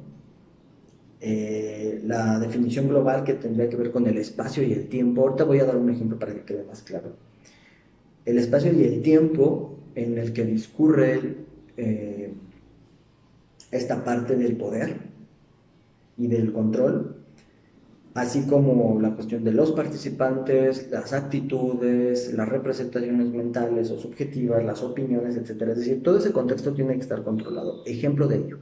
la definición global que tendría que ver con el espacio y el tiempo. Ahorita voy a dar un ejemplo para que quede más claro. El espacio y el tiempo en el que discurre esta parte del poder y del control, así como la cuestión de los participantes, las actitudes, las representaciones mentales o subjetivas, las opiniones, etc. Es decir, todo ese contexto tiene que estar controlado. Ejemplo de ello.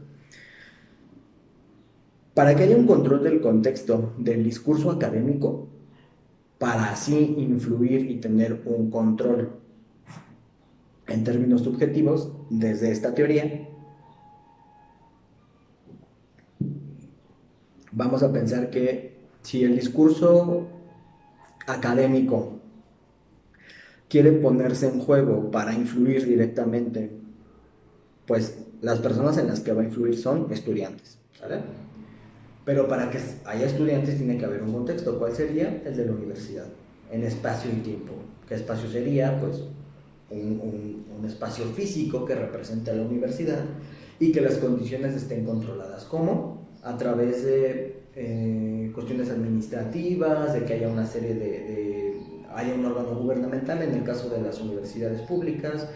Para que haya un control del contexto del discurso académico, para así influir y tener un control en términos subjetivos, desde esta teoría, vamos a pensar que si el discurso académico quiere ponerse en juego para influir directamente, pues las personas en las que va a influir son estudiantes, ¿sale? Pero para que haya estudiantes tiene que haber un contexto. ¿Cuál sería? El de la universidad, en espacio y tiempo. ¿Qué espacio sería? Pues un espacio físico que represente a la universidad y que las condiciones estén controladas. ¿Cómo? A través de cuestiones administrativas, de que haya una serie haya un órgano gubernamental en el caso de las universidades públicas,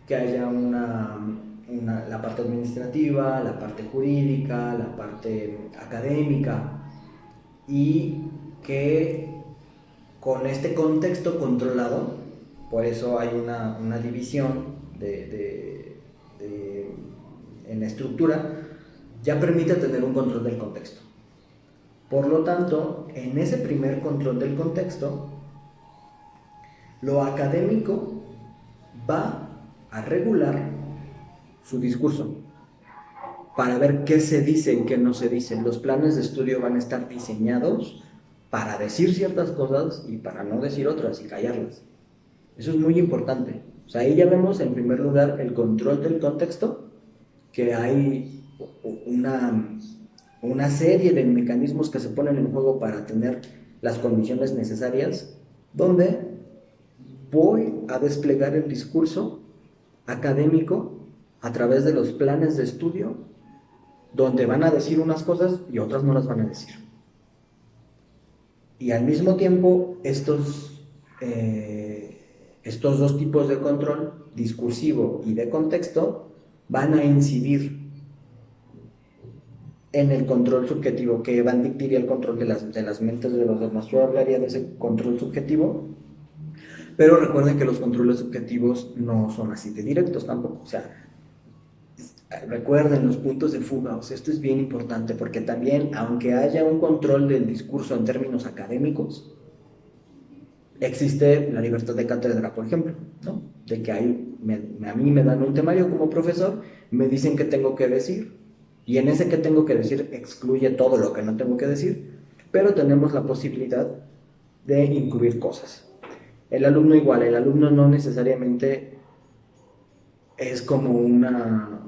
que haya la parte administrativa, la parte jurídica, la parte académica, y que con este contexto controlado, por eso hay una división en la estructura, ya permite tener un control del contexto. Por lo tanto, en ese primer control del contexto, lo académico va a regular su discurso para ver qué se dice y qué no se dice. Los planes de estudio van a estar diseñados para decir ciertas cosas y para no decir otras y callarlas. Eso es muy importante. O sea, ahí ya vemos en primer lugar el control del contexto, que hay una serie de mecanismos que se ponen en juego para tener las condiciones necesarias, donde voy a desplegar el discurso académico a través de los planes de estudio, donde van a decir unas cosas y otras no las van a decir. Y al mismo tiempo, estos dos tipos de control, discursivo y de contexto, van a incidir en el control subjetivo, que Van Dyck diría el control de las mentes de los demás. Yo hablaría de ese control subjetivo, pero recuerden que los controles subjetivos no son así de directos tampoco. O sea, recuerden los puntos de fuga. O sea, esto es bien importante, porque también, aunque haya un control del discurso en términos académicos, existe la libertad de cátedra, por ejemplo, ¿no? De que a mí me dan un temario como profesor, me dicen qué tengo que decir, y en ese que tengo que decir excluye todo lo que no tengo que decir, pero tenemos la posibilidad de incluir cosas. El alumno igual, el alumno no necesariamente es como no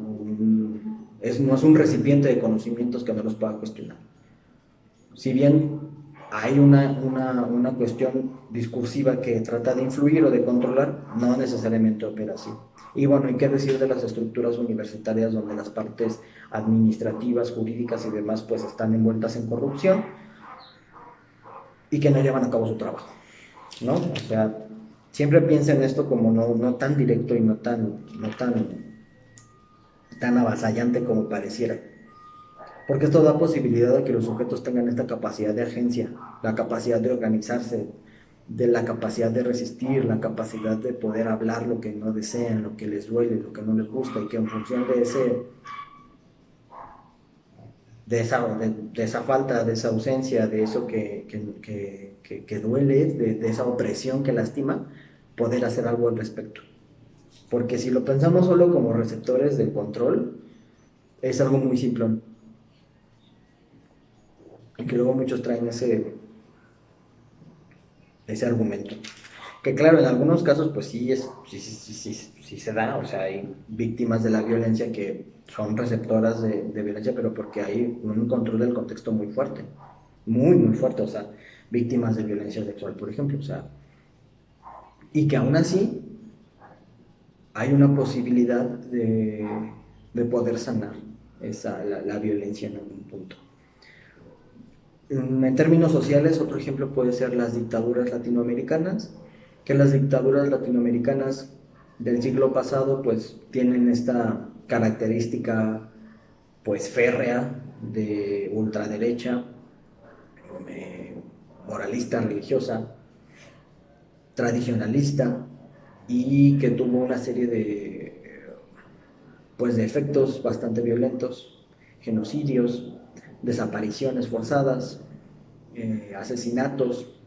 es un recipiente de conocimientos que no los pueda cuestionar. Si bien hay una cuestión discursiva que trata de influir o de controlar, no necesariamente opera así. Y bueno, hay que decir de las estructuras universitarias donde las partes administrativas, jurídicas y demás pues están envueltas en corrupción y que no llevan a cabo su trabajo, ¿no? O sea, siempre piensa en esto como no tan directo y no tan avasallante como pareciera. Porque esto da posibilidad de que los sujetos tengan esta capacidad de agencia, la capacidad de organizarse, de la capacidad de resistir, la capacidad de poder hablar lo que no desean, lo que les duele, lo que no les gusta, y que en función de esa falta, de esa ausencia, de eso que duele, de esa opresión que lastima, poder hacer algo al respecto. Porque si lo pensamos solo como receptores de control, es algo muy simple. Y que luego muchos traen ese argumento. Que claro, en algunos casos pues sí se da, o sea, hay víctimas de la violencia que son receptoras de violencia, pero porque hay un control del contexto muy fuerte, muy fuerte, o sea, víctimas de violencia sexual, por ejemplo, o sea, y que aún así hay una posibilidad de poder sanar la violencia en algún punto. En términos sociales, otro ejemplo puede ser las dictaduras latinoamericanas, que las dictaduras latinoamericanas del siglo pasado pues tienen esta característica pues férrea de ultraderecha, moralista, religiosa, tradicionalista y que tuvo una serie de efectos bastante violentos, genocidios, desapariciones forzadas, asesinatos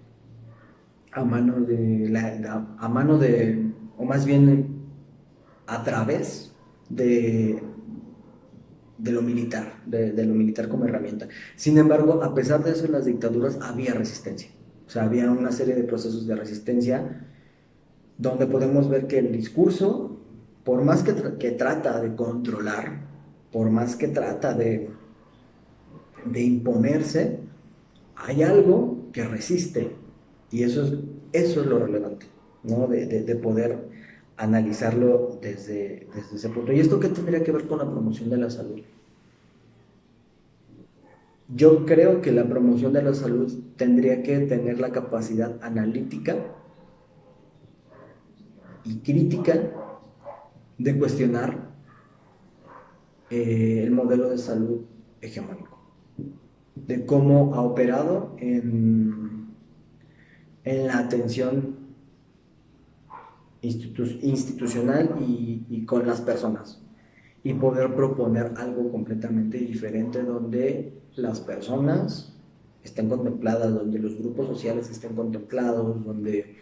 a mano de, o más bien a través de, de lo militar como herramienta. Sin embargo, a pesar de eso, en las dictaduras había resistencia. O sea, había una serie de procesos de resistencia donde podemos ver que el discurso, por más que trata de controlar, por más que trata de imponerse, hay algo que resiste y eso es lo relevante, ¿no? De poder analizarlo desde ese punto. ¿Y esto qué tendría que ver con la promoción de la salud? Yo creo que la promoción de la salud tendría que tener la capacidad analítica y crítica de cuestionar el modelo de salud hegemónico, de cómo ha operado en la atención institucional y con las personas y poder proponer algo completamente diferente donde las personas estén contempladas, donde los grupos sociales estén contemplados, donde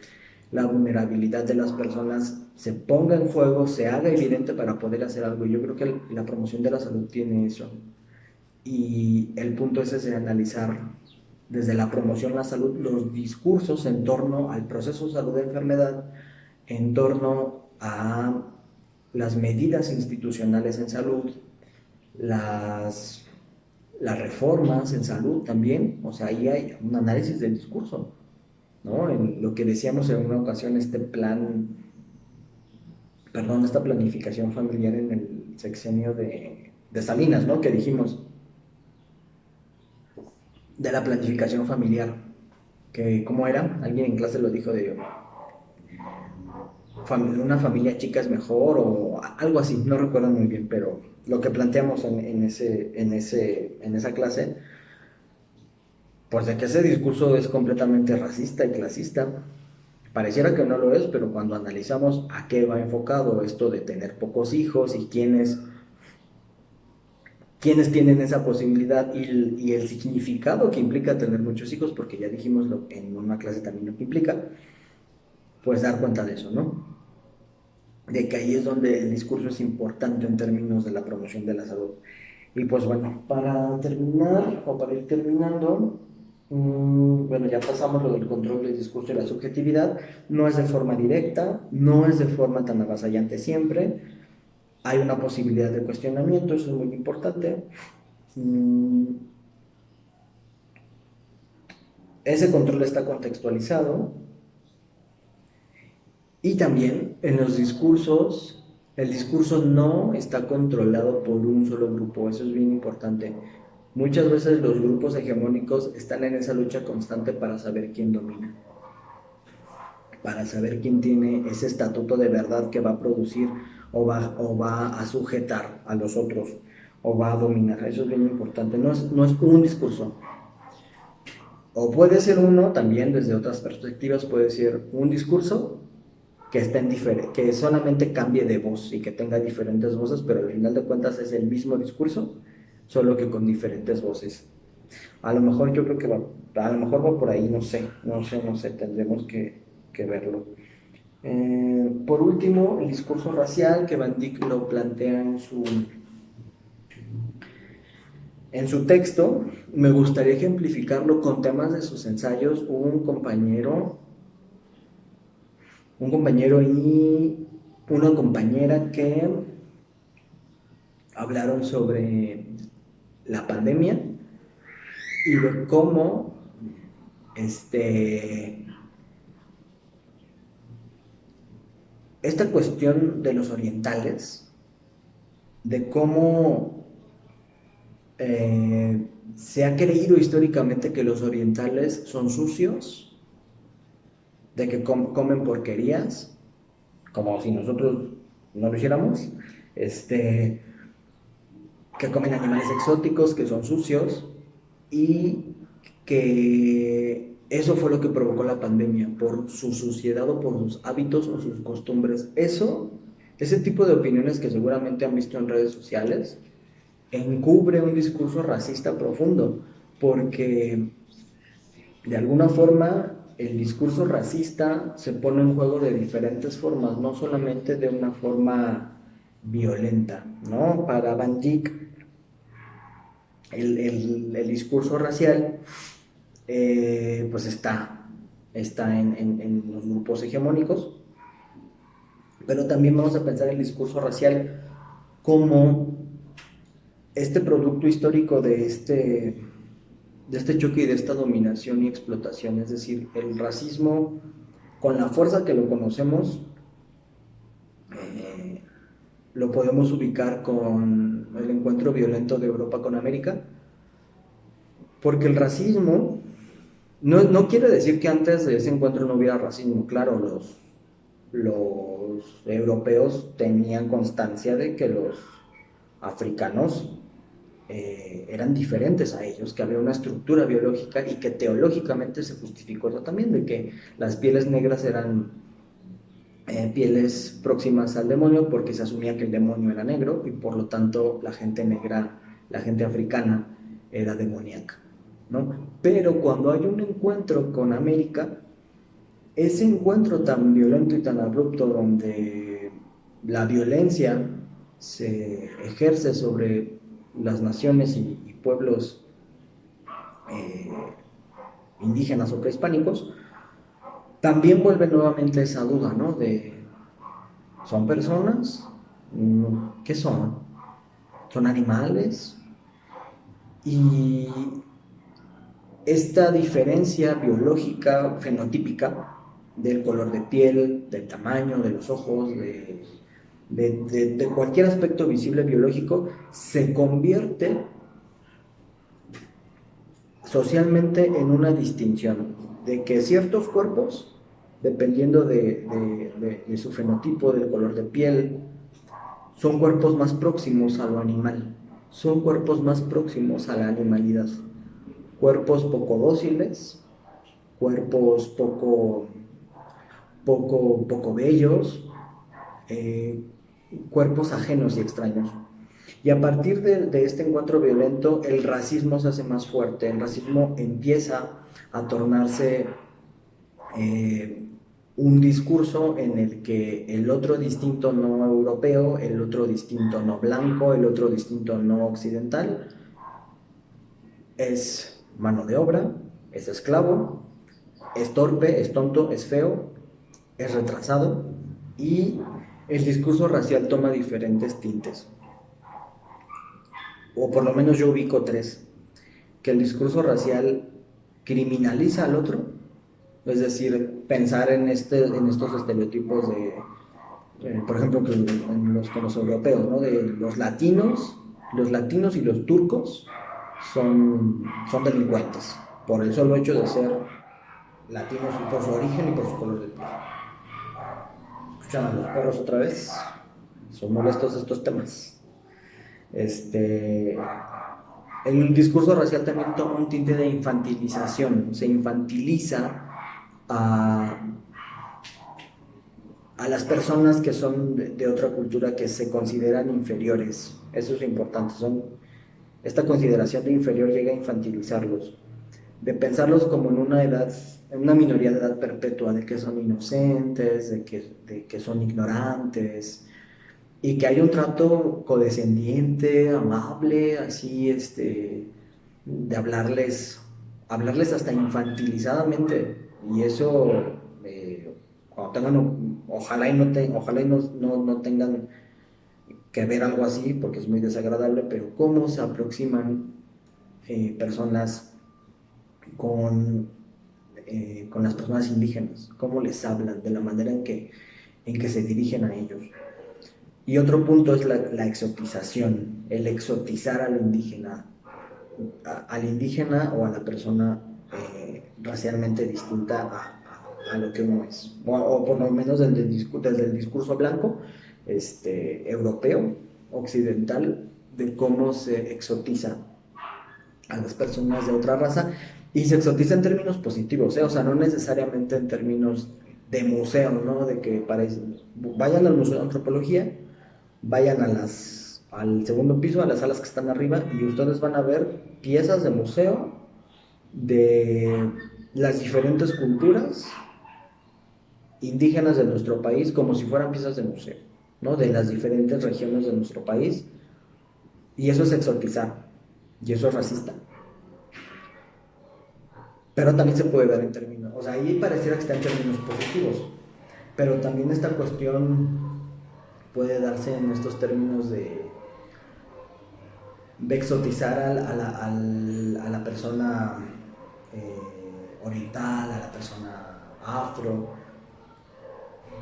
la vulnerabilidad de las personas se ponga en juego, se haga evidente para poder hacer algo. Yo creo que la promoción de la salud tiene eso. Y el punto es ese, analizar desde la promoción de la salud los discursos en torno al proceso de salud-enfermedad, en torno a las medidas institucionales en salud, las, las reformas en salud también, o sea, ahí hay un análisis del discurso, ¿no? En lo que decíamos en una ocasión, esta planificación familiar en el sexenio de Salinas, ¿no? Que dijimos de la planificación familiar, que cómo era, alguien en clase lo dijo de una familia chica es mejor o algo así, no recuerdo muy bien, pero lo que planteamos en esa clase, pues de que ese discurso es completamente racista y clasista, pareciera que no lo es, pero cuando analizamos a qué va enfocado esto de tener pocos hijos y quiénes tienen esa posibilidad y el significado que implica tener muchos hijos, porque ya dijimos en una clase también lo que implica, pues dar cuenta de eso, ¿no? De que ahí es donde el discurso es importante en términos de la promoción de la salud. Y pues bueno, para terminar o para ir terminando, Bueno, ya pasamos lo del control del discurso y la subjetividad. No es de forma directa, no es de forma tan avasallante siempre. Hay una posibilidad de cuestionamiento, eso es muy importante. Mm, Ese control está contextualizado. Y también en los discursos, el discurso no está controlado por un solo grupo, eso es bien importante. Muchas veces los grupos hegemónicos están en esa lucha constante para saber quién domina, para saber quién tiene ese estatuto de verdad que va a producir o va a sujetar a los otros o va a dominar. Eso es bien importante. No es un discurso. O puede ser uno también desde otras perspectivas, puede ser un discurso que que solamente cambie de voz y que tenga diferentes voces, pero al final de cuentas es el mismo discurso, solo que con diferentes voces. A lo mejor yo creo que a lo mejor va por ahí, no sé, tendremos que verlo. Por último, el discurso racial que Van Dyck lo plantea en su texto, me gustaría ejemplificarlo con temas de sus ensayos. Hubo un compañero y una compañera que hablaron sobre la pandemia y de cómo este, esta cuestión de los orientales, de cómo se ha creído históricamente que los orientales son sucios, de que comen porquerías, como si nosotros no lo hiciéramos, que comen animales exóticos, que son sucios, y que eso fue lo que provocó la pandemia, por su suciedad o por sus hábitos o sus costumbres. Ese tipo de opiniones que seguramente han visto en redes sociales, encubre un discurso racista profundo, porque de alguna forma el discurso racista se pone en juego de diferentes formas, no solamente de una forma violenta, ¿no? Para Van Dyck, el discurso racial pues está en los grupos hegemónicos, pero también vamos a pensar el discurso racial como este producto histórico de este choque y de esta dominación y explotación. Es decir, el racismo, con la fuerza que lo conocemos, eh, lo podemos ubicar con el encuentro violento de Europa con América, porque el racismo no quiere decir que antes de ese encuentro no hubiera racismo. Claro, los europeos tenían constancia de que los africanos eran diferentes a ellos, que había una estructura biológica y que teológicamente se justificó eso también, de que las pieles negras eran pieles próximas al demonio porque se asumía que el demonio era negro y por lo tanto la gente negra, la gente africana era demoníaca, ¿no? Pero cuando hay un encuentro con América, ese encuentro tan violento y tan abrupto donde la violencia se ejerce sobre las naciones y pueblos eh, indígenas o prehispánicos, también vuelve nuevamente esa duda, ¿no? ¿Son personas? ¿Qué son? ¿Son animales? Y esta diferencia biológica, fenotípica, del color de piel, del tamaño, de los ojos, de cualquier aspecto visible biológico, se convierte socialmente en una distinción de que ciertos cuerpos, dependiendo de su fenotipo, del color de piel, son cuerpos más próximos a lo animal, son cuerpos más próximos a la animalidad, cuerpos poco dóciles, cuerpos poco bellos, eh, cuerpos ajenos y extraños. Y a partir de este encuentro violento, el racismo se hace más fuerte, el racismo empieza a tornarse eh, un discurso en el que el otro distinto no europeo, el otro distinto no blanco, el otro distinto no occidental, es mano de obra, es esclavo, es torpe, es tonto, es feo, es retrasado, y el discurso racial toma diferentes tintes, o por lo menos yo ubico tres: que el discurso racial criminaliza al otro, es decir, pensar en estos estereotipos de, por ejemplo, con los europeos, ¿no? De los latinos y los turcos son delincuentes por el solo hecho de ser latinos y por su origen y por su color de piel. Escuchan a los perros otra vez, son molestos estos temas. El discurso racial también toma un tinte de infantilización, se infantiliza a, a las personas que son de otra cultura, que se consideran inferiores. Eso es lo importante, esta consideración de inferior llega a infantilizarlos, de pensarlos como en una edad, en una minoría de edad perpetua, de que son inocentes, de que son ignorantes, y que hay un trato condescendiente, amable, así, de hablarles hasta infantilizadamente. Y eso, cuando tengan, ojalá y no tengan que ver algo así, porque es muy desagradable, pero cómo se aproximan personas con, con las personas indígenas, cómo les hablan, de la manera en que se dirigen a ellos. Y otro punto es la exotización, el exotizar al indígena o a la persona racialmente distinta a lo que uno es, o por lo menos desde el discurso blanco, europeo, occidental, de cómo se exotiza a las personas de otra raza, y se exotiza en términos positivos, o sea, no necesariamente en términos de museo, ¿no? De que vayan al Museo de Antropología, vayan al segundo piso, a las salas que están arriba, y ustedes van a ver piezas de museo de las diferentes culturas indígenas de nuestro país, como si fueran piezas de museo, ¿no? De las diferentes regiones de nuestro país, y eso es exotizar, y eso es racista. Pero también se puede ver en términos, o sea, ahí pareciera que está en términos positivos, pero también esta cuestión puede darse en estos términos de exotizar a la persona oriental, a la persona afro,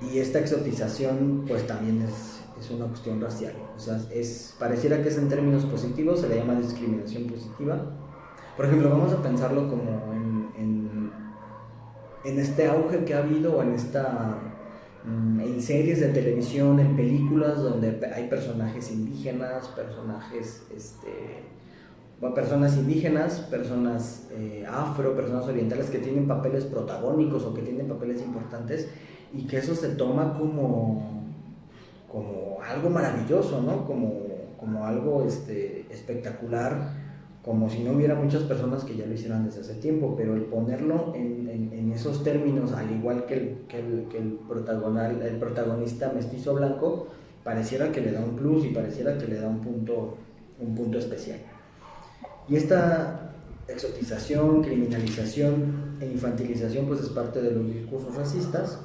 y esta exotización pues también es una cuestión racial, o sea, pareciera que es en términos positivos, se le llama discriminación positiva. Por ejemplo, vamos a pensarlo como en este auge que ha habido, en series de televisión, en películas donde hay personajes indígenas, personas indígenas, personas afro, personas orientales que tienen papeles protagónicos o que tienen papeles importantes, y que eso se toma como algo maravilloso, ¿no? Como algo espectacular, como si no hubiera muchas personas que ya lo hicieran desde hace tiempo, pero el ponerlo en esos términos, al igual que el protagonista mestizo blanco, pareciera que le da un plus y pareciera que le da un punto especial. Y esta exotización, criminalización e infantilización pues es parte de los discursos racistas,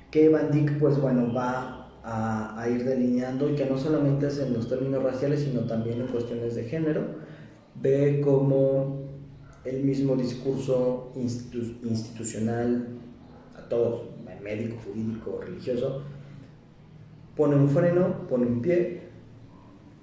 que Van Dyck pues bueno va a ir delineando, y que no solamente es en los términos raciales, sino también en cuestiones de género. Ve cómo el mismo discurso institucional, a todos, médico, jurídico, religioso, pone un freno, pone un pie,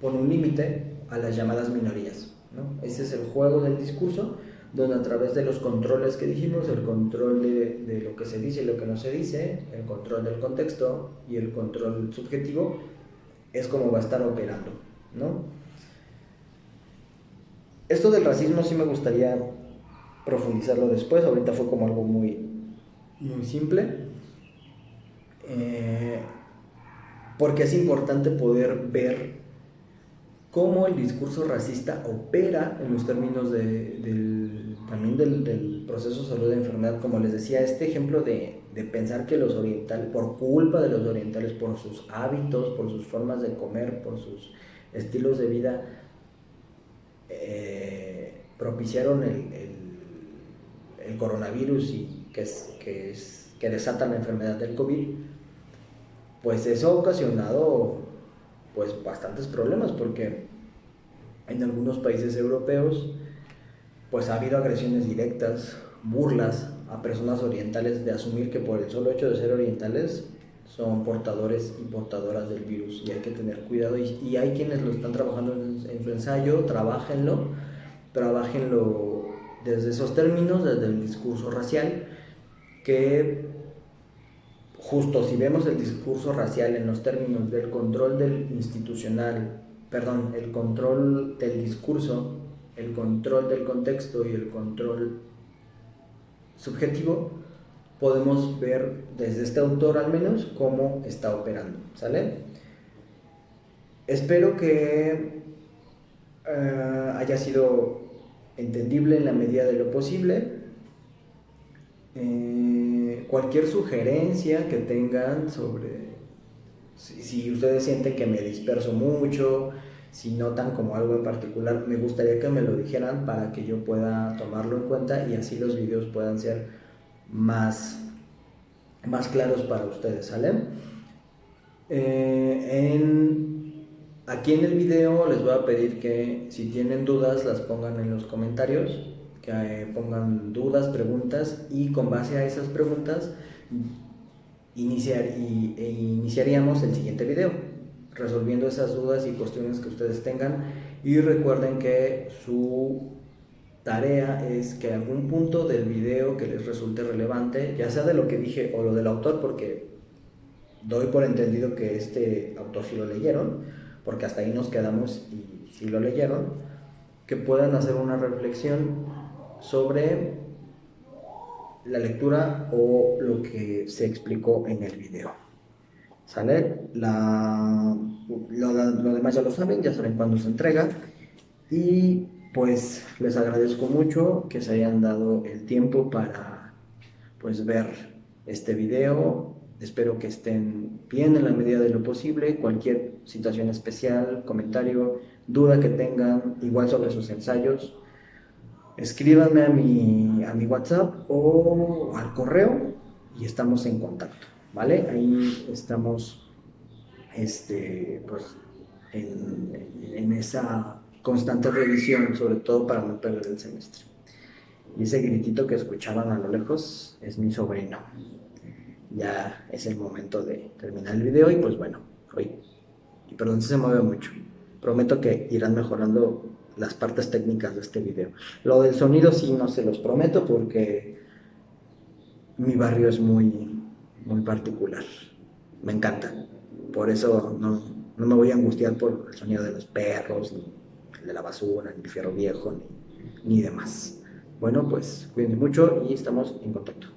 pone un límite a las llamadas minorías, ¿no? Ese es el juego del discurso, donde a través de los controles que dijimos, el control de lo que se dice y lo que no se dice, el control del contexto y el control subjetivo, es como va a estar operando, ¿no? Esto del racismo sí me gustaría profundizarlo después, ahorita fue como algo muy, muy simple, porque es importante poder ver cómo el discurso racista opera en los términos también del proceso de salud de enfermedad. Como les decía, este ejemplo de pensar que los orientales, por culpa de los orientales, por sus hábitos, por sus formas de comer, por sus estilos de vida, propiciaron el coronavirus y que desata la enfermedad del COVID, pues eso ha ocasionado pues bastantes problemas, porque en algunos países europeos pues ha habido agresiones directas, burlas a personas orientales de asumir que por el solo hecho de ser orientales son portadores y portadoras del virus, y hay que tener cuidado, y hay quienes lo están trabajando en su ensayo. Trabajenlo desde esos términos, desde el discurso racial, que justo si vemos el discurso racial en los términos del control del institucional, perdón, el control del discurso, el control del contexto y el control subjetivo, podemos ver desde este autor al menos cómo está operando, ¿sale? Espero que haya sido entendible en la medida de lo posible. Cualquier sugerencia que tengan sobre si ustedes sienten que me disperso mucho, si notan como algo en particular, me gustaría que me lo dijeran para que yo pueda tomarlo en cuenta y así los videos puedan ser más claros para ustedes, ¿sale? Aquí en el video les voy a pedir que si tienen dudas las pongan en los comentarios, que pongan dudas, preguntas, y con base a esas preguntas iniciaríamos el siguiente video, resolviendo esas dudas y cuestiones que ustedes tengan. Y recuerden que su tarea es que algún punto del video que les resulte relevante, ya sea de lo que dije o lo del autor, porque doy por entendido que este autor sí lo leyeron, porque hasta ahí nos quedamos y sí lo leyeron, que puedan hacer una reflexión sobre la lectura o lo que se explicó en el video, ¿sale? Lo demás ya lo saben, ya saben cuándo se entrega, y pues les agradezco mucho que se hayan dado el tiempo para pues ver este video. Espero que estén bien en la medida de lo posible. Cualquier situación especial, comentario, duda que tengan, igual sobre sus ensayos, escríbanme a mi WhatsApp o al correo y estamos en contacto, ¿vale? Ahí estamos pues, en esa constante revisión, sobre todo para no perder el semestre. Y ese gritito que escuchaban a lo lejos es mi sobrino. Ya es el momento de terminar el video y pues bueno, y perdón si se mueve mucho. Prometo que irán mejorando las partes técnicas de este video. Lo del sonido sí no se los prometo porque mi barrio es muy particular. Me encanta. Por eso no me voy a angustiar por el sonido de los perros, ni el de la basura, ni el fierro viejo, ni demás. Bueno, pues cuídense mucho y estamos en contacto.